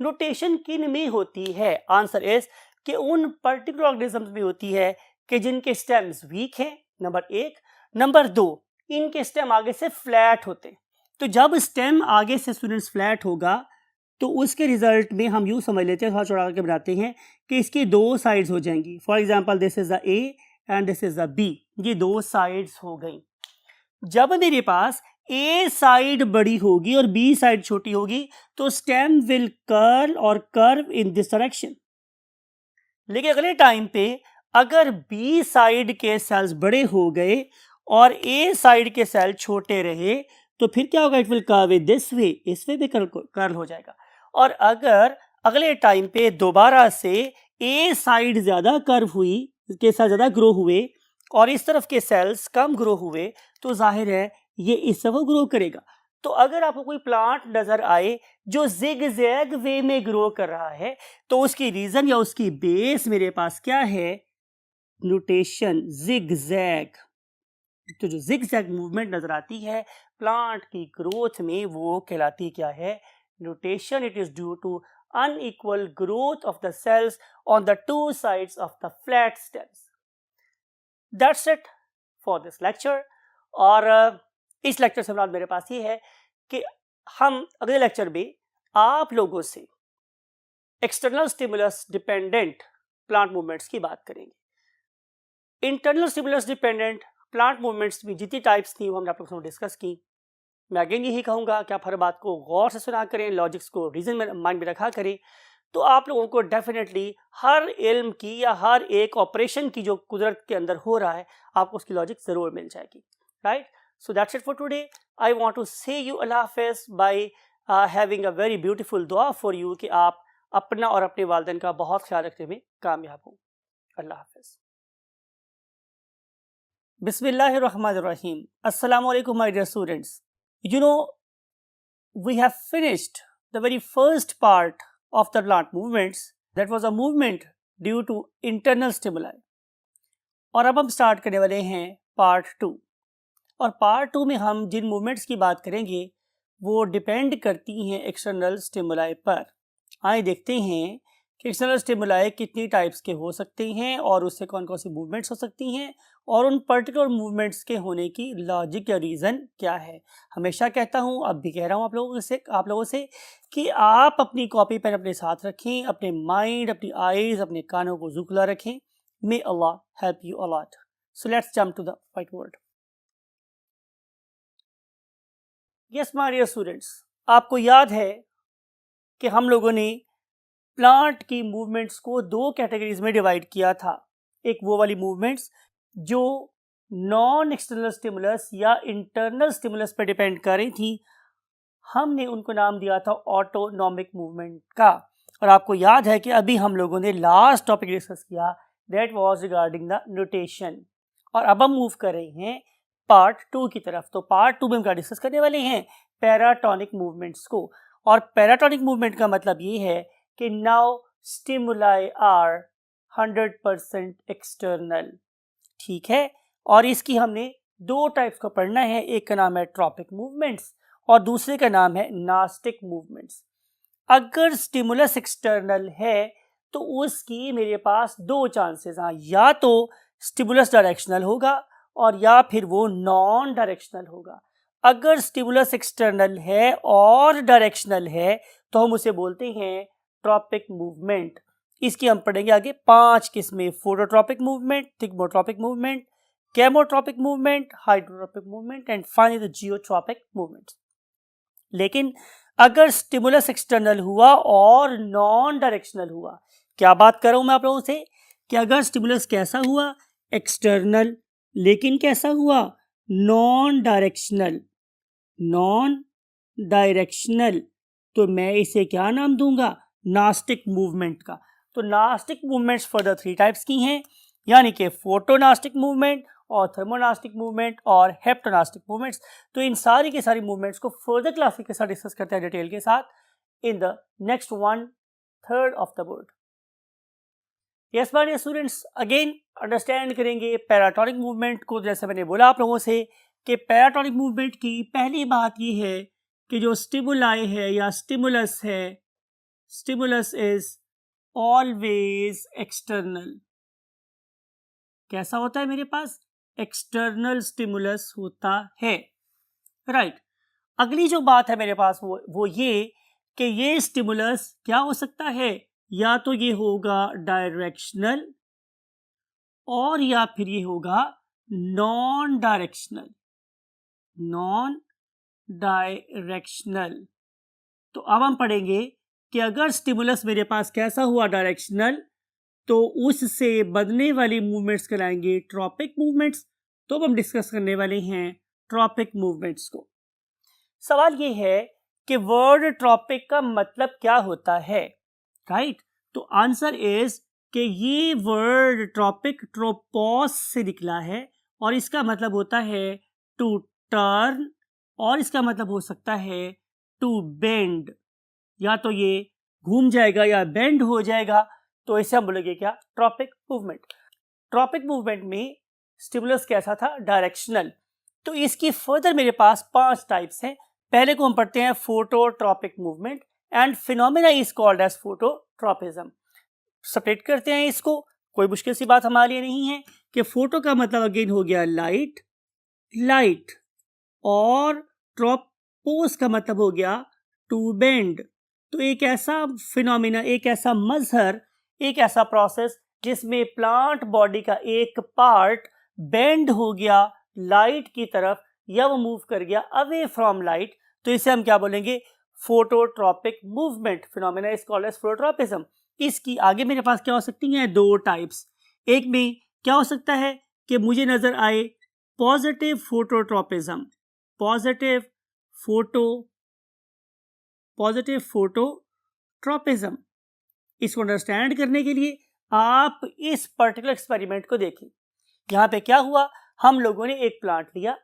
न्यूटेशन किन में होती है? आंसर इज कि उन पर्टिकुलर ऑर्गेनिजम्स में होती है कि जिनके स्टेम्स वीक हैं, नंबर 1। नंबर 2, इनके स्टेम आगे से फ्लैट होते हैं। तो जब स्टेम आगे से स्टूडेंट्स फ्लैट होगा तो उसके रिजल्ट में हम यूँ समझ लेते हैं, थोड़ा चौड़ा करके बनाते हैं कि इसकी दो साइड्स हो जाएंगी। For example this is the A and this is the B। ये दो साइड्स हो गई। जब मेरे पास A साइड बड़ी होगी और B साइड छोटी होगी तो स्टेम विल कर्ल और कर्व इन दिस डायरेक्शन। लेकिन अगले टाइम पे अगर B साइड के सेल्स बड़े हो गए और A साइड के सेल छोटे रहे तो फिर क्या होगा? It will curve in this way, इस वे भी कर्ल हो जाएगा। और अगर अगले टाइम पे दोबारा से A साइड ज्यादा कर्व हुई, के साथ ज्यादा ग्रो हुए और इस तरफ के सेल्स कम ग्रो हुए तो जाहिर है ये इस तरफ ग्रो करेगा। तो अगर आपको कोई प्लांट नजर आए जो जिगजैग वे में ग्रो कर रहा है तो उसकी रीजन या उसकी बेस मेरे पास क्या है? Nutation, zigzag. तो जो जिगजैग मूवमेंट नजर आती है प्लांट की ग्रोथ में वो कहलाती क्या है? Nutation. It is due to unequal growth of the cells on the two sides of the flat stems. That's it for this lecture. और इस लेक्चर से मेरे पास ये है कि हम अगले लेक्चर में आप लोगों से external stimulus dependent plant movements की बात करेंगे। Internal stimulus dependent plant movements में जितनी टाइप्स थी वो हमने आप लोगों से डिस्कस की। मैं अगेन यही कहूँगा कि आप हर बात को गौर से सुना करें, लॉजिक्स को रीजन में माइंड में रखा करें, तो आप लोगों को डेफिनेटली हर इल्म की या हर एक ऑपरेशन की जो कुदरत के अंदर हो रहा है आपको उसकी लॉजिक ज़रूर मिल जाएगी। Right? So that's it for today. I want to say you Allah हाफ़िज़ by having a very beautiful दुआ फॉर यू कि आप अपना और अपने वालिदैन का बहुत ख्याल रखने में कामयाब हो। अल्लाह हाफ़िज़। बिस्मिल्लाहिर्रहमानिर्रहीम। अस्सलामु अलैकुम my dear students. You know, we have finished the very first part of the plant movements. That was a movement due to internal stimuli. और अब हम स्टार्ट करने वाले हैं पार्ट 2। और पार्ट 2 में हम जिन मूवमेंट्स की बात करेंगे वो डिपेंड करती हैं एक्सटर्नल स्टिमुलाई पर। आइए देखते हैं कि एक्सटर्नल स्टिमुलाई कितनी टाइप्स के हो सकते हैं और उससे कौन कौन सी मूवमेंट्स हो सकती हैं और उन पर्टिकुलर मूवमेंट्स के होने की लॉजिक या रीज़न क्या है। हमेशा कहता हूँ, अब भी कह रहा हूँ आप लोगों से कि आप अपनी कॉपी पेन अपने साथ रखें, अपने माइंड, अपनी आईज, अपने कानों को खुला रखें। May Allah help you a lot. So let's jump to the white board. Yes my dear students, आपको याद है कि हम लोगों ने प्लांट की मूवमेंट्स को दो कैटेगरीज में डिवाइड किया था। एक वो वाली मूवमेंट्स जो नॉन एक्सटर्नल स्टिमुलस या इंटरनल स्टिमुलस पर डिपेंड कर रही थी, हमने उनको नाम दिया था ऑटोनॉमिक मूवमेंट का। और आपको याद है कि अभी हम लोगों ने लास्ट टॉपिक डिस्कस किया, that was regarding the nutation. और अब हम मूव कर रहे हैं पार्ट 2 की तरफ। तो पार्ट 2 में हम क्या डिस्कस करने वाले हैं? पैराटोनिक मूवमेंट्स को। और पैराटोनिक मूवमेंट का मतलब ये है कि नाउ स्टिमुलाई आर 100% एक्सटर्नल। ठीक है? और इसकी हमने दो टाइप्स को पढ़ना है। एक का नाम है ट्रॉपिक मूवमेंट्स और दूसरे का नाम है नास्टिक मूवमेंट्स। अगर स्टिमुलस एक्सटर्नल है तो उसकी मेरे पास दो चांसेस हैं, या तो स्टिमुलस डायरेक्शनल होगा और या फिर वो नॉन डायरेक्शनल होगा। अगर स्टिमुलस एक्सटर्नल है और डायरेक्शनल है तो हम उसे बोलते हैं ट्रॉपिक मूवमेंट। इसकी हम पढ़ेंगे आगे 5 किस्में: phototropic movement, thigmotropic movement, chemotropic movement, hydrotropic movement and finally the geotropic movement. लेकिन अगर स्टिमुलस एक्सटर्नल हुआ और नॉन डायरेक्शनल हुआ, क्या बात कर रहा हूं मैं आप लोगों से कि अगर स्टिमुलस कैसा हुआ? एक्सटर्नल, लेकिन कैसा हुआ? Non directional. नॉन डायरेक्शनल, तो मैं इसे क्या नाम दूंगा? नास्टिक मूवमेंट का। तो नास्टिक मूवमेंट्स फर्दर 3 टाइप्स की हैं, यानी कि फोटोनास्टिक मूवमेंट और थर्मोनास्टिक मूवमेंट और हेप्टोनास्टिक मूवमेंट्स। तो इन सारी की सारी मूवमेंट्स को फर्दर क्लासेस के साथ डिस्कस करते हैं डिटेल के साथ in the next 1/3 of the board. Yes my dear students, again understand करेंगे पैराटोनिक मूवमेंट को। जैसे मैंने बोला आप लोगों से कि पैराटोनिक मूवमेंट की पहली बात ये है कि जो स्टिमुलाई है या स्टिमुलस है, स्टिमुलस इज ऑलवेज एक्सटर्नल। कैसा होता है मेरे पास? एक्सटर्नल स्टिमुलस होता है, राइट। अगली जो बात है मेरे पास वो ये कि ये स्टिमुलस क्या हो सकता है, या तो ये होगा डायरेक्शनल और या फिर ये होगा नॉन डायरेक्शनल। Non directional. तो अब हम पढ़ेंगे कि अगर स्टिमुलस मेरे पास कैसा हुआ, डायरेक्शनल, तो उससे बनने वाली मूवमेंट्स कहलाएंगे ट्रॉपिक मूवमेंट्स। तो अब हम डिस्कस करने वाले हैं ट्रॉपिक मूवमेंट्स को। सवाल ये है कि वर्ड ट्रॉपिक का मतलब क्या होता है, राइट। तो आंसर इज कि ये वर्ड ट्रॉपिक ट्रोपोस से निकला है और इसका मतलब होता है टू टर्न, और इसका मतलब हो सकता है टू बेंड। या तो ये घूम जाएगा या बेंड हो जाएगा, तो इसे हम बोलेंगे क्या? Tropic movement. ट्रॉपिक मूवमेंट में स्टिमुलस कैसा था? डायरेक्शनल। तो इसकी फर्दर मेरे पास 5 टाइप्स हैं। पहले को हम पढ़ते हैं phototropic movement and phenomena is called as phototropism. Separate करते हैं इसको, कोई मुश्किल सी बात हमारे लिए नहीं है कि फोटो का मतलब अगेन हो गया लाइट, लाइट, और ट्रोपोस का मतलब हो गया टू बेंड। तो एक ऐसा फिनोमेना, एक ऐसा मजहर, एक ऐसा प्रोसेस जिसमें प्लांट बॉडी का एक पार्ट बेंड हो गया लाइट की तरफ, या वो मूव कर गया अवे फ्रॉम लाइट, तो इसे हम क्या बोलेंगे? Phototropic movement. Phenomena is called as phototropism. इसकी आगे मेरे पास क्या हो सकती हैं? 2 टाइप्स। एक में क्या हो सकता है कि मुझे नजर आए पॉजिटिव फोटोट्रॉपिज्म, पॉजिटिव फोटोट्रॉपिज्म। इसको अंडरस्टैंड करने के लिए आप इस पर्टिकुलर एक्सपेरिमेंट को देखें। यहाँ पे क्या हुआ, हम लोगों ने एक प्लांट लिया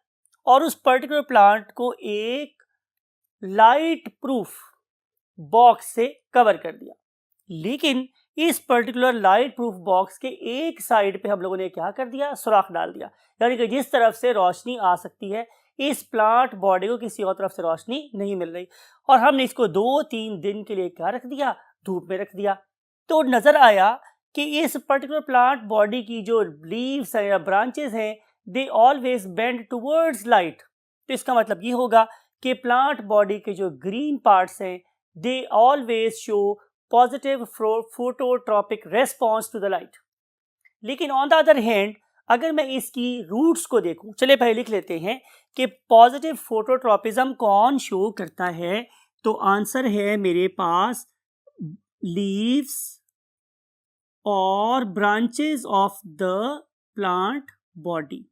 और उस पर्टिकुलर प्लांट को एक लाइट प्रूफ बॉक्स से कवर कर दिया। लेकिन इस पर्टिकुलर लाइट प्रूफ बॉक्स के एक साइड पे हम लोगों ने क्या कर दिया? सुराख डाल दिया, यानी कि जिस तरफ से रोशनी आ सकती है, इस प्लांट बॉडी को किसी और तरफ से रोशनी नहीं मिल रही। और हमने इसको 2-3 दिन के लिए क्या रख दिया? धूप में रख दिया। तो नजर आया कि इस पर्टिकुलर प्लांट बॉडी की जो लीव्स हैं या ब्रांचेस हैं, they always bend towards light. तो इसका मतलब ये होगा कि प्लांट बॉडी के जो ग्रीन पार्ट्स हैं, they always show positive phototropic response to the light. लेकिन ऑन द अदर हैंड अगर मैं इसकी रूट्स को देखूं, चले पहले लिख लेते हैं कि पॉजिटिव फोटोट्रॉपिज्म कौन शो करता है। तो आंसर है मेरे पास लीव्स और branches of the plant body.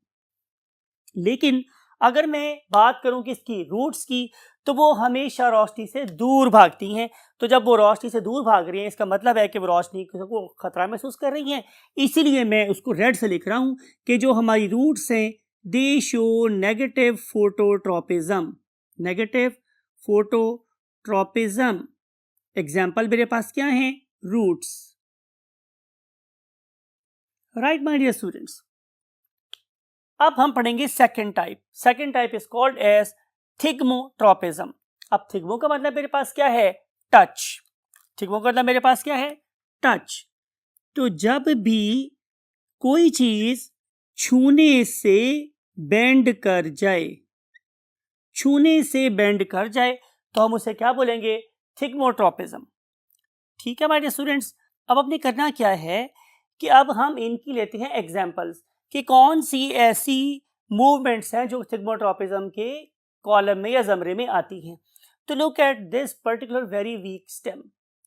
लेकिन अगर मैं बात करूं किसकी? रूट्स की, तो वो हमेशा रोशनी से दूर भागती हैं। तो जब वो रोशनी से दूर भाग रही हैं, इसका मतलब है कि वो रोशनी को खतरा महसूस कर रही हैं। इसीलिए मैं उसको रेड से लिख रहा हूं कि जो हमारी रूट्स हैं, they show negative phototropism, negative phototropism. Example मेरे पास क्या है? Roots, right my dear students. अब हम पढ़ेंगे second type. Second type is called as thigmotropism. अब थिग्मो का मतलब मेरे पास क्या है? टच। थिग्मो का मतलब मेरे पास क्या है? टच। तो जब भी कोई चीज छूने से बेंड कर जाए, छूने से बेंड कर जाए, तो हम उसे क्या बोलेंगे? थिग्मोट्रॉपिज्म। ठीक है माय डियर स्टूडेंट्स। अब अपने करना क्या है कि अब हम इनकी लेते हैं एग्जाम्पल्स कि कौन सी ऐसी मूवमेंट्स हैं जो थिग्मोट्रॉपिज्म के कॉलम में या जमरे में आती हैं। तो look at this particular very weak stem,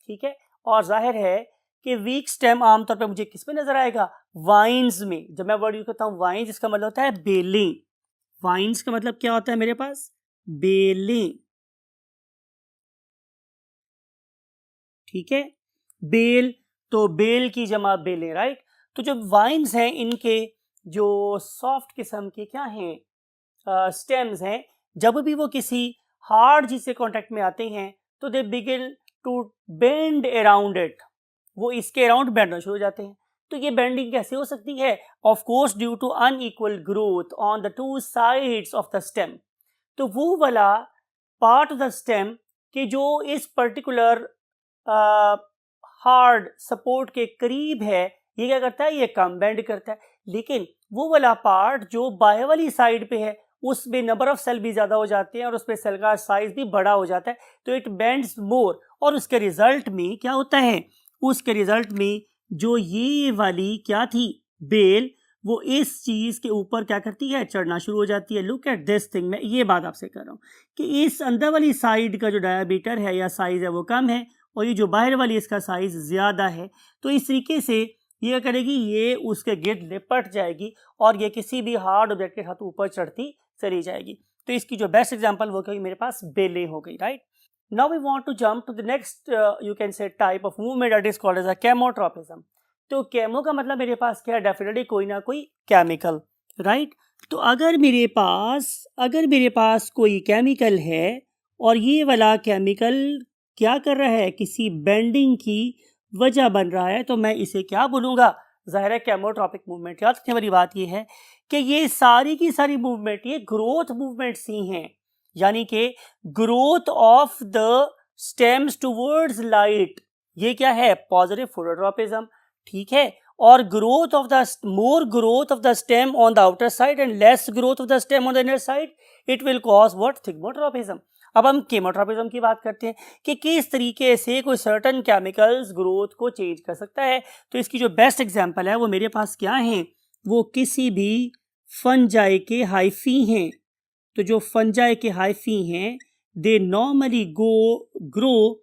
ठीक है। और जाहिर है कि वीक स्टेम आमतौर पर मुझे किस में नजर आएगा? वाइन्स में। जब मैं वर्ड यूज करता हूँ वाइन्स, इसका मतलब होता है बेलें। वाइन्स का मतलब क्या होता है मेरे पास? बेलें, ठीक है। बेल, तो बेल की जमा बेलें, राइट। तो जो वाइन्स हैं इनके जो सॉफ्ट किस्म के क्या हैं, स्टेम्स हैं, जब भी वो किसी हार्ड चीज से कांटेक्ट में आते हैं तो they begin to bend around it, वो इसके अराउंड बैंडना शुरू हो जाते हैं। तो ये बेंडिंग कैसे हो सकती है? Of course due to unequal growth on the two sides of the stem. तो वो वाला पार्ट ऑफ द स्टेम कि जो इस पर्टिकुलर हार्ड सपोर्ट के करीब है, ये क्या करता है? ये कम बेंड करता है। लेकिन वो वाला पार्ट जो बाहर वाली साइड पे है उसमें नंबर ऑफ सेल भी ज़्यादा हो जाते हैं और उसमें सेल का साइज भी बड़ा हो जाता है, तो इट बेंड्स मोर। और उसके रिजल्ट में क्या होता है? उसके रिजल्ट में जो ये वाली क्या थी बेल, वो इस चीज़ के ऊपर क्या करती है? चढ़ना शुरू हो जाती है। Look at this thing. मैं ये बात आपसे कर रहा हूँ कि इस अंदर वाली साइड का जो डायामीटर है या साइज है वो कम है और ये जो बाहर वाली इसका साइज ज़्यादा है। तो इस तरीके से ये क्या करेगी? ये उसके गिर्द लिपट जाएगी और ये किसी भी हार्ड ऑब्जेक्ट के साथ ऊपर चढ़ती चली जाएगी। तो इसकी जो बेस्ट एग्जांपल वो कि मेरे पास बेलें हो गई, right. Now we want to jump to the next you can say type of movement that is called as a chemotropism. तो केमो का मतलब मेरे पास क्या है? डेफिनेटली कोई ना कोई केमिकल, राइट। तो अगर मेरे पास कोई केमिकल है और ये वाला केमिकल क्या कर रहा है? किसी बेंडिंग की वजह बन रहा है, तो मैं इसे क्या बोलूँगा? ज़ाहिर है केमोट्रॉपिक मूवमेंट। याद रखने वाली बात ये है कि ये सारी की सारी मूवमेंट ये ग्रोथ मूवमेंट्स ही हैं, यानी कि growth of the stems towards light, ये क्या है? पॉजिटिव फोटोट्रॉपिज्म, ठीक है। और growth of the more growth of the stem on the outer side and less growth of the stem on the inner side, it will cause what? Thigmotropism. अब हम केमोट्रॉपिज्म की बात करते हैं कि किस तरीके से कोई सर्टन केमिकल्स ग्रोथ को चेंज कर सकता है। तो इसकी जो बेस्ट एग्जांपल है वो मेरे पास क्या है? वो किसी भी फंजाई के हाइफी हैं। तो जो फंजाई के हाइफी हैं they normally grow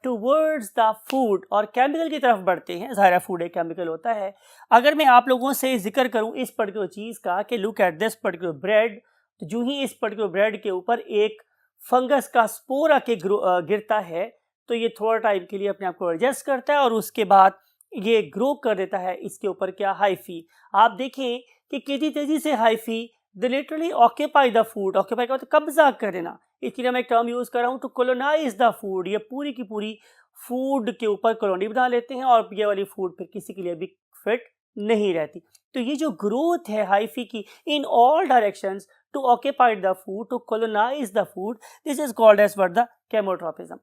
towards the food और केमिकल की तरफ बढ़ते हैं। ज़ाहिर है फूड एक केमिकल होता है। अगर मैं आप लोगों से जिक्र करूं इस पर्टिकुलर चीज़ का कि look at this particular bread, तो जो ही इस पर्टिकुलर ब्रेड के ऊपर एक फंगस का स्पोर आके गिरता है तो ये थोड़ा टाइम के लिए अपने आप को एडजस्ट करता है और उसके बाद ये ग्रो कर देता है इसके ऊपर क्या? हाइफी। आप देखें कि कितनी तेजी से hyphae they literally occupy the food. Occupy का मतलब कब्जा करना। इसके लिए मैं एक टर्म यूज कर रहा हूँ टू कोलोनाइज द फूड। ये पूरी की पूरी फूड के ऊपर कॉलोनी बना लेते हैं और ये वाली फूड फिर किसी के लिए भी फिट नहीं रहती। तो ये जो ग्रोथ है हाइफी की in all directions to occupy the food, to colonize the food, this is called as what? The chemotropism.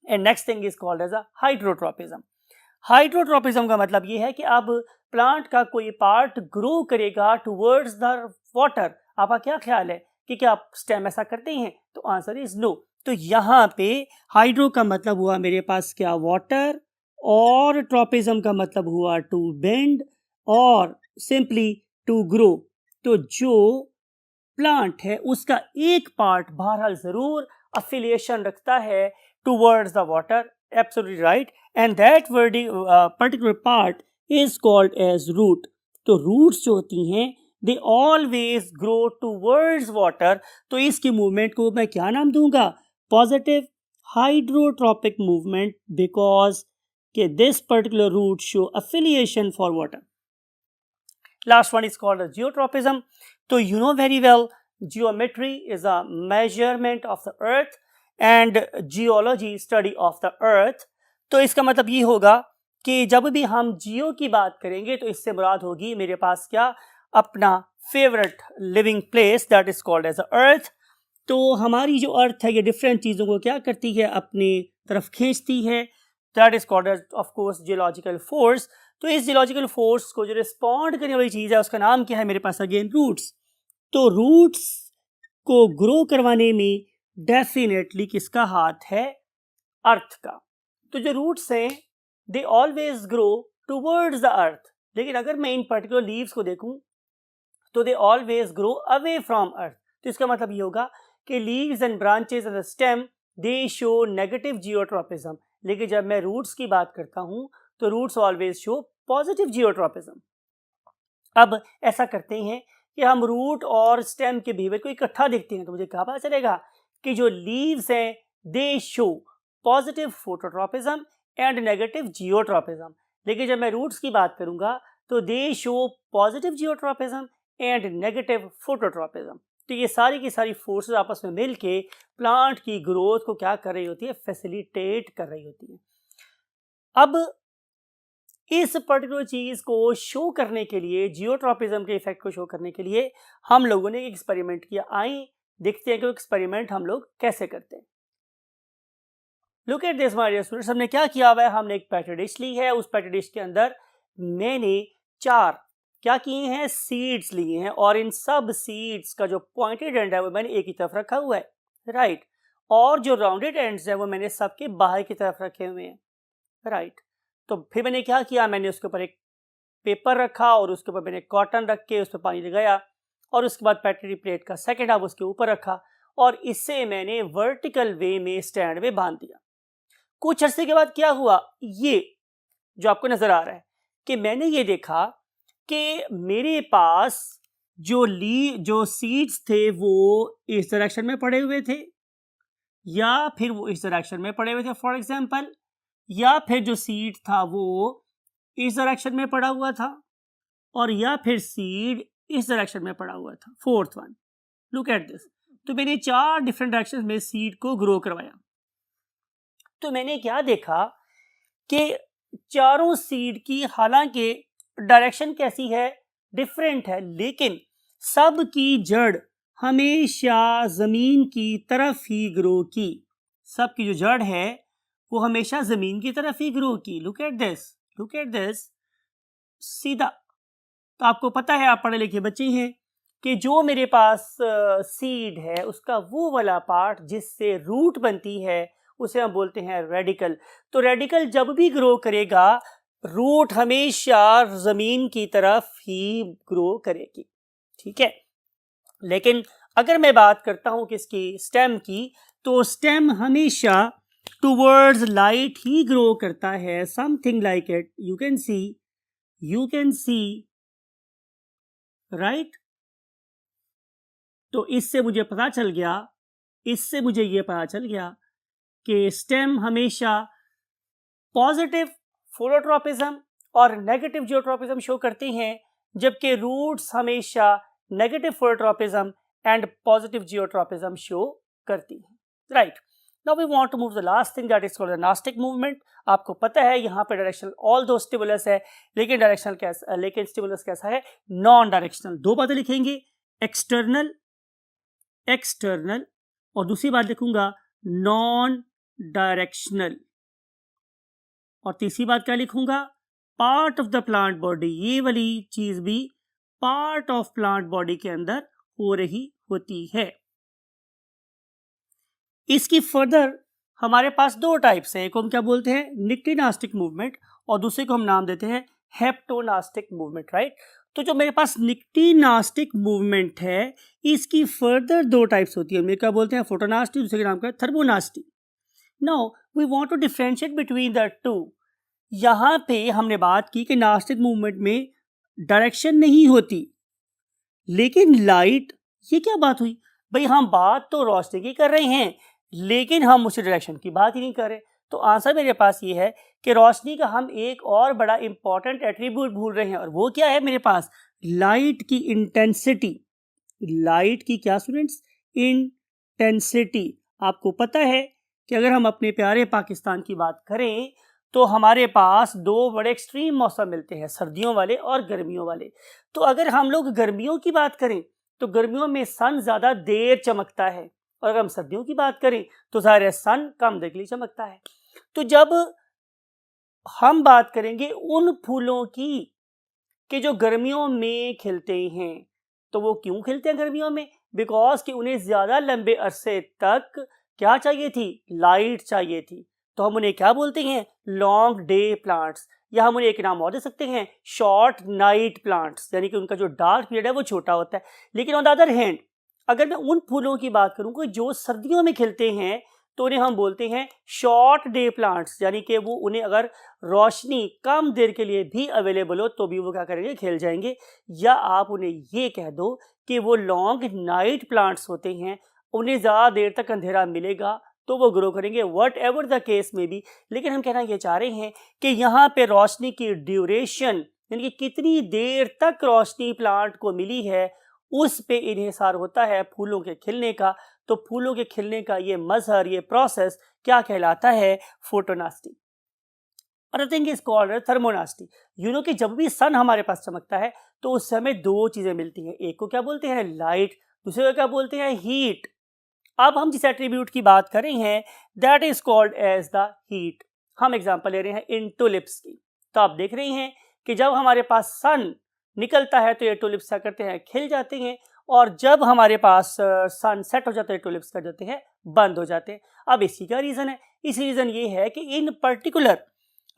And next thing is called as a hydrotropism. Hydrotropism का मतलब ये है कि अब प्लांट का कोई पार्ट ग्रो करेगा टुवर्ड्स द वाटर। आपका क्या ख्याल है कि क्या स्टेम ऐसा करते हैं? तो आंसर इज नो। तो यहाँ पे हाइड्रो का मतलब हुआ मेरे पास क्या? वाटर, और ट्रॉपिज्म का मतलब हुआ टू बेंड और सिंपली टू ग्रो। तो जो प्लांट है उसका एक पार्ट बहरहाल जरूर अफिलिएशन रखता है towards the water, absolutely right, and that particular part is called as root. तो रूट्स जो होती हैं they always grow towards water. तो इसकी मूवमेंट को मैं क्या नाम दूंगा? पॉजिटिव हाइड्रोट्रॉपिक मूवमेंट, बिकॉज के this particular root show affiliation for water. Last one is called geotropism. तो you know very well geometry is a measurement of the earth and geology study of the अर्थ। तो इसका मतलब ये होगा कि जब भी हम जियो की बात करेंगे तो इससे मुराद होगी मेरे पास क्या? अपना favourite living place that is called as earth. तो हमारी जो अर्थ है ये डिफरेंट चीज़ों को क्या करती है? अपनी तरफ खींचती है। That is called as of course geological force. तो इस जियोलॉजिकल फोर्स को जो रिस्पॉन्ड करने वाली चीज़ है उसका नाम क्या है मेरे पास? Again roots. तो रूट्स को ग्रो करवाने में डेफिनेटली किसका हाथ है? अर्थ का। तो जो रूट्स हैं they always grow towards the earth. लेकिन अगर मैं इन पर्टिकुलर लीव्स को देखूं तो they always grow away from earth. तो इसका मतलब ये होगा कि leaves and branches of the stem they show negative geotropism. लेकिन जब मैं रूट्स की बात करता हूं तो roots always show positive geotropism. अब ऐसा करते हैं कि हम रूट और स्टेम के बिहेवियर को इकट्ठा देखते हैं तो मुझे क्या पता चलेगा कि जो लीव्स हैं they show positive phototropism and negative geotropism. लेकिन जब मैं रूट्स की बात करूंगा तो दे show positive geotropism and negative phototropism. तो ये सारी की सारी फोर्सेस आपस में मिलके प्लांट की ग्रोथ को क्या कर रही होती है, फैसिलिटेट कर रही होती है। अब इस पर्टिकुलर चीज को शो करने के लिए, जियोट्रॉपिज्म के इफेक्ट को शो करने के लिए हम लोगों ने एक एक्सपेरिमेंट किया। आइए देखते हैं कि वो एक्सपेरिमेंट हम लोग कैसे करते हैं। Look at this my dear students, हमने क्या किया हुआ है, हमने एक पेट्री डिश ली है। उस पेट्री डिश के अंदर मैंने 4 क्या किए हैं, सीड्स लिए हैं, और इन सब सीड्स का जो पॉइंटेड एंड है वो मैंने एक ही तरफ रखा हुआ है, राइट। और जो राउंडेड एंड्स है वो मैंने सबके बाहर की तरफ रखे हुए हैं, राइट। तो फिर मैंने क्या किया, मैंने उसके ऊपर एक पेपर रखा और उसके ऊपर मैंने कॉटन रख के उस पर पानी लगाया, और उसके बाद पेट्री प्लेट का सेकेंड हाफ उसके ऊपर रखा, और इससे मैंने वर्टिकल वे में स्टैंड में बांध दिया। कुछ अरसे के बाद क्या हुआ, ये जो आपको नजर आ रहा है कि मैंने ये देखा कि मेरे पास जो सीड्स थे वो इस डायरेक्शन में पड़े हुए थे, या फिर वो इस डायरेक्शन में पड़े हुए थे फॉर एग्जांपल, या फिर जो सीड था वो इस डायरेक्शन में पड़ा हुआ था, और या फिर सीड इस डायरेक्शन में पड़ा हुआ था। Fourth one, look at this. तो मैंने 4 डिफरेंट डायरेक्शन में सीड को ग्रो करवाया। तो मैंने क्या देखा कि चारों सीड की हालांकि डायरेक्शन कैसी है, डिफरेंट है, लेकिन सब की जड़ हमेशा जमीन की तरफ ही ग्रो की। सब की जो जड़ है वो हमेशा जमीन की तरफ ही ग्रो की। Look at this, look at this, सीधा। तो आपको पता है, आप पढ़े लिखे बच्चे हैं, कि जो मेरे पास सीड है उसका वो वाला पार्ट जिससे रूट बनती है उसे हम बोलते हैं रेडिकल। तो रेडिकल जब भी ग्रो करेगा रूट हमेशा जमीन की तरफ ही ग्रो करेगी, ठीक है। लेकिन अगर मैं बात करता हूं किसकी, स्टेम की, तो स्टेम हमेशा टुवर्ड्स लाइट ही ग्रो करता है, something like it, you can see right. तो इससे मुझे ये पता चल गया कि स्टेम हमेशा पॉजिटिव फोटोट्रॉपिज्म और नेगेटिव जियोट्रॉपिज्म शो करते हैं, जबकि रूट्स हमेशा negative phototropism and positive geotropism show करती हैं, right. Now we want to move the last thing, that is called the nastic movement. आपको पता है यहाँ पे डायरेक्शनल ऑल दो स्टिमुलस है, लेकिन स्टिमुलस कैसा है, नॉन डायरेक्शनल। 2 बातें लिखेंगे, एक्सटर्नल और दूसरी बात लिखूंगा नॉन डायरेक्शनल, और तीसरी बात क्या लिखूंगा, part of the plant body. ये वाली चीज भी पार्ट ऑफ प्लांट बॉडी के अंदर हो रही होती है। इसकी फर्दर हमारे पास 2 टाइप्स हैं, एक को हम क्या बोलते हैं, निक्टिनास्टिक मूवमेंट, और दूसरे को हम नाम देते हैं हेप्टोनास्टिक मूवमेंट, राइट। तो जो मेरे पास निक्टिनास्टिक मूवमेंट है इसकी फर्दर 2 टाइप्स होती है, हम क्या बोलते हैं, फोटोनास्टी, दूसरे का नाम क्या है, thermonasty. Now we want to differentiate between the 2। यहाँ पे हमने बात की कि नास्टिक मूवमेंट में डायरेक्शन नहीं होती, लेकिन लाइट, ये क्या बात हुई भाई, हम बात तो रोशनी की कर रहे हैं लेकिन हम उसी डायरेक्शन की बात ही नहीं कर रहे। तो आंसर मेरे पास ये है कि रोशनी का हम एक और बड़ा इंपॉर्टेंट एट्रीब्यूट भूल रहे हैं, और वो क्या है मेरे पास, लाइट की इंटेंसिटी। लाइट की क्या स्टूडेंट्स, इंटेंसिटी। आपको पता है कि अगर हम अपने प्यारे पाकिस्तान की बात करें तो हमारे पास 2 बड़े एक्सट्रीम मौसम मिलते हैं, सर्दियों वाले और गर्मियों वाले। तो अगर हम लोग गर्मियों की बात करें तो गर्मियों में सन ज़्यादा देर चमकता है, और अगर हम सर्दियों की बात करें तो ज़ाहिर है सन कम देर के लिए चमकता है। तो जब हम बात करेंगे उन फूलों की कि जो गर्मियों में खिलते हैं, तो वो क्यों खिलते हैं गर्मियों में, बिकॉज कि उन्हें ज़्यादा लंबे अरसे तक क्या चाहिए थी, लाइट चाहिए थी। तो हम उन्हें क्या बोलते हैं, लॉन्ग डे प्लांट्स, या हम उन्हें एक नाम और दे सकते हैं, शॉर्ट नाइट प्लांट्स, यानी कि उनका जो डार्क पीरियड है वो छोटा होता है। लेकिन ऑन द अदर हैंड अगर मैं उन फूलों की बात करूँ जो सर्दियों में खिलते हैं तो उन्हें हम बोलते हैं शॉर्ट डे प्लांट्स, यानी कि वो उन्हें अगर रोशनी कम देर के लिए भी अवेलेबल हो तो भी वो क्या करेंगे, खिल जाएंगे। या आप उन्हें ये कह दो कि वो लॉन्ग नाइट प्लांट्स होते हैं, उन्हें ज़्यादा देर तक अंधेरा मिलेगा तो वो ग्रो करेंगे, वट एवर द केस में बी। लेकिन हम कहना ये चाह रहे हैं कि यहाँ पे रोशनी की ड्यूरेशन, यानी कि कितनी देर तक रोशनी प्लांट को मिली है, उस पे इन्हिसार होता है फूलों के खिलने का। तो फूलों के खिलने का ये मजहर, ये प्रोसेस क्या कहलाता है? Photonasty. Other thing is called thermonasty. You know कि जब भी सन हमारे पास चमकता है तो उससे हमें दो चीजें मिलती हैं, एक को क्या बोलते हैं? लाइट, दूसरे को क्या बोलते हैं? हीट। अब हम जिस एट्रीब्यूट की बात कर रहे हैं that is called as the heat. हम एग्जांपल ले रहे हैं इन टुलिप्स की। तो आप देख रहे हैं कि जब हमारे पास सन निकलता है तो ये टुलिप्स क्या करते हैं? खिल जाते हैं, और जब हमारे पास सन सेट हो जाता है टुलिप्स कर जाते हैं, बंद हो जाते हैं। अब इसी का रीज़न है, इसी रीज़न ये है कि इन पर्टिकुलर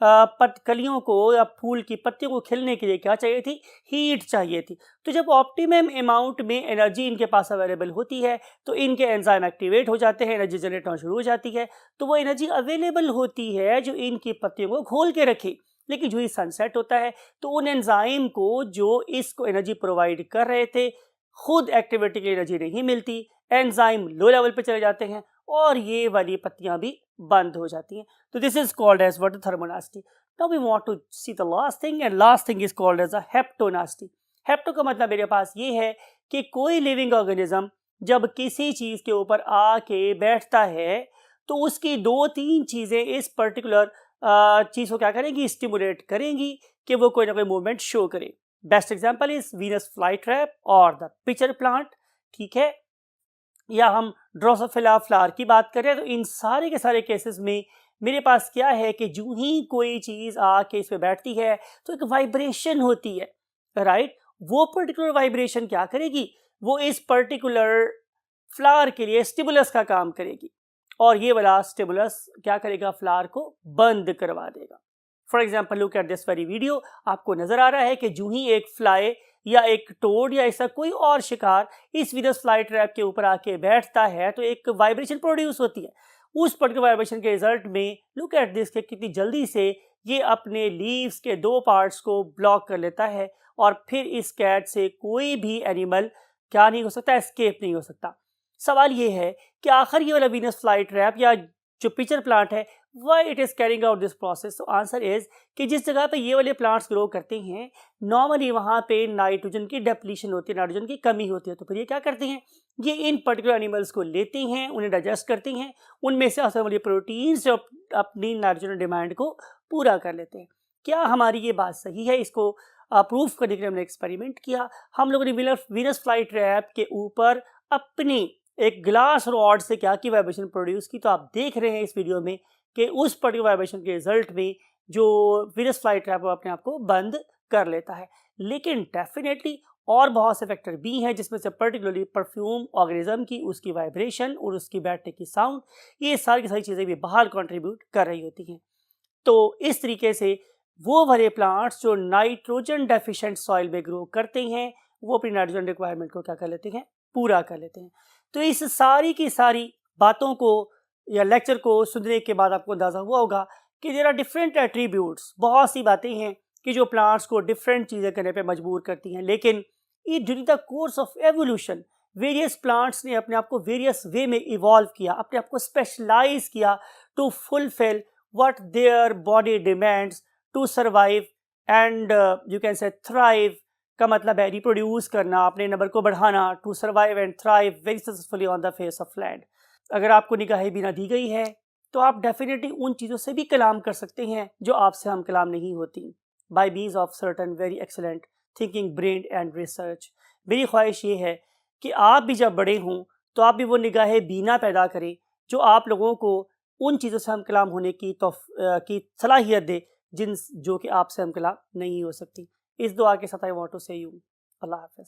कलियों को या फूल की पत्तियों को खिलने के लिए क्या चाहिए थी? हीट चाहिए थी। तो जब ऑप्टिमम अमाउंट में एनर्जी इनके पास अवेलेबल होती है तो इनके एंजाइम एक्टिवेट हो जाते हैं, एनर्जी जनरेट होना शुरू हो जाती है। तो वो एनर्जी अवेलेबल होती है जो इनकी पत्तियों को खोल के रखे। लेकिन जो ही सनसेट होता है तो उन एंजाइम को जो इसको एनर्जी प्रोवाइड कर रहे थे, खुद एक्टिविटी की एनर्जी नहीं मिलती, एंजाइम लो लेवल पे चले जाते हैं और ये वाली पत्तियां भी बंद हो जाती हैं। तो this is called as what? Thermonasty. Now we want to see the last thing, and last thing is called as a haptonasty. Hapto का मतलब मेरे पास ये है कि कोई लिविंग ऑर्गेनिज्म जब किसी चीज के ऊपर आके बैठता है तो उसकी दो तीन चीजें इस पर्टिकुलर चीज को क्या करेंगी? स्टिमुलेट करेंगी कि वो कोई ना कोई मूवमेंट शो करे। Best example is Venus flytrap और द पिचर प्लांट, ठीक है, या हम ड्रोसोफिला फ्लावर की बात करें। तो इन सारे के सारे केसेस में मेरे पास क्या है कि जो ही कोई चीज़ आके इस पे बैठती है तो एक वाइब्रेशन होती है, राइट? वो पर्टिकुलर वाइब्रेशन क्या करेगी? वो इस पर्टिकुलर फ्लावर के लिए स्टिमुलस का काम करेगी, और ये वाला स्टिमुलस क्या करेगा? फ्लावर को बंद करवा देगा। For example look at this very video. आपको नजर आ रहा है कि जो ही एक फ्लाई या एक टोड या ऐसा कोई और शिकार इस वीनस फ्लाई ट्रैप के ऊपर आके बैठता है तो एक वाइब्रेशन प्रोड्यूस होती है। उस पर्टिकुलर वाइब्रेशन के रिजल्ट में लुक एट दिस कि कितनी जल्दी से ये अपने लीव्स के दो पार्ट्स को ब्लॉक कर लेता है, और फिर इस कैट से कोई भी एनिमल क्या नहीं हो सकता? एस्केप नहीं हो सकता। सवाल ये है कि आखिर ये वाला वीनस फ्लाई ट्रैप या जो पिचर प्लांट है, why it is carrying out this process? तो आंसर इज कि जिस जगह पे ये वाले प्लांट्स ग्रो करते हैं नॉर्मली वहाँ पे नाइट्रोजन की डेप्लीशन होती है, नाइट्रोजन की कमी होती है। तो फिर ये क्या करते हैं? ये इन पर्टिकुलर एनिमल्स को लेते हैं, उन्हें डाइजेस्ट करते हैं, उनमें से हासिल वाली प्रोटीन्स जो अपनी नाइट्रोजन डिमांड को पूरा कर लेते हैं। क्या हमारी ये बात सही है? इसको प्रूव करने के लिए हमने एक्सपेरिमेंट किया। हम लोगों ने वीनस फ्लाई ट्रैप के ऊपर अपनी एक ग्लास रॉड से क्या की? वाइब्रेशन प्रोड्यूस की। तो आप देख रहे हैं इस वीडियो में कि उस पर्टिकुलर वाइब्रेशन के रिजल्ट में जो वीनस फ्लाई ट्रैप अपने आप को बंद कर लेता है। लेकिन डेफिनेटली और बहुत से फैक्टर भी हैं, जिसमें से पर्टिकुलरली परफ्यूम ऑर्गेनिज्म की उसकी वाइब्रेशन और उसकी बैठने की साउंड, ये सारी की सारी चीज़ें भी बाहर कंट्रीब्यूट कर रही होती हैं। तो इस तरीके से वो वाले प्लांट्स जो नाइट्रोजन डेफिशिएंट सॉइल में ग्रो करते हैं वो अपनी नाइट्रोजन रिक्वायरमेंट को क्या कर लेते हैं? पूरा कर लेते हैं। तो इस सारी की सारी बातों को या लेक्चर को सुनने के बाद आपको अंदाज़ा हुआ होगा कि देयर आर डिफरेंट एट्रीब्यूट्स, बहुत सी बातें हैं कि जो प्लांट्स को डिफरेंट चीज़ें करने पे मजबूर करती हैं। लेकिन ये during the course of evolution various plants ने अपने आप को वेरियस वे में इवॉल्व किया, अपने आप को स्पेशलाइज किया to fulfil what their body demands to survive and you can say thrive. का मतलब है रिप्रोड्यूस करना, अपने नंबर को बढ़ाना, to survive and thrive very successfully on the face of land. अगर आपको निगाह बिना दी गई है तो आप डेफिनेटली उन चीज़ों से भी कलाम कर सकते हैं जो आपसे हम कलाम नहीं होती, bye means of certain very excellent thinking brain and research. मेरी ख्वाहिश ये है कि आप भी जब बड़े हों तो आप भी वो निगाह बीना पैदा करें जो आप लोगों को उन चीज़ों से हम कलाम होने की सलाहियत दे जो कि आपसे हम कलाम नहीं हो सकती। इस दुआ के साथ आई want to say you Allah हाफ़िज़।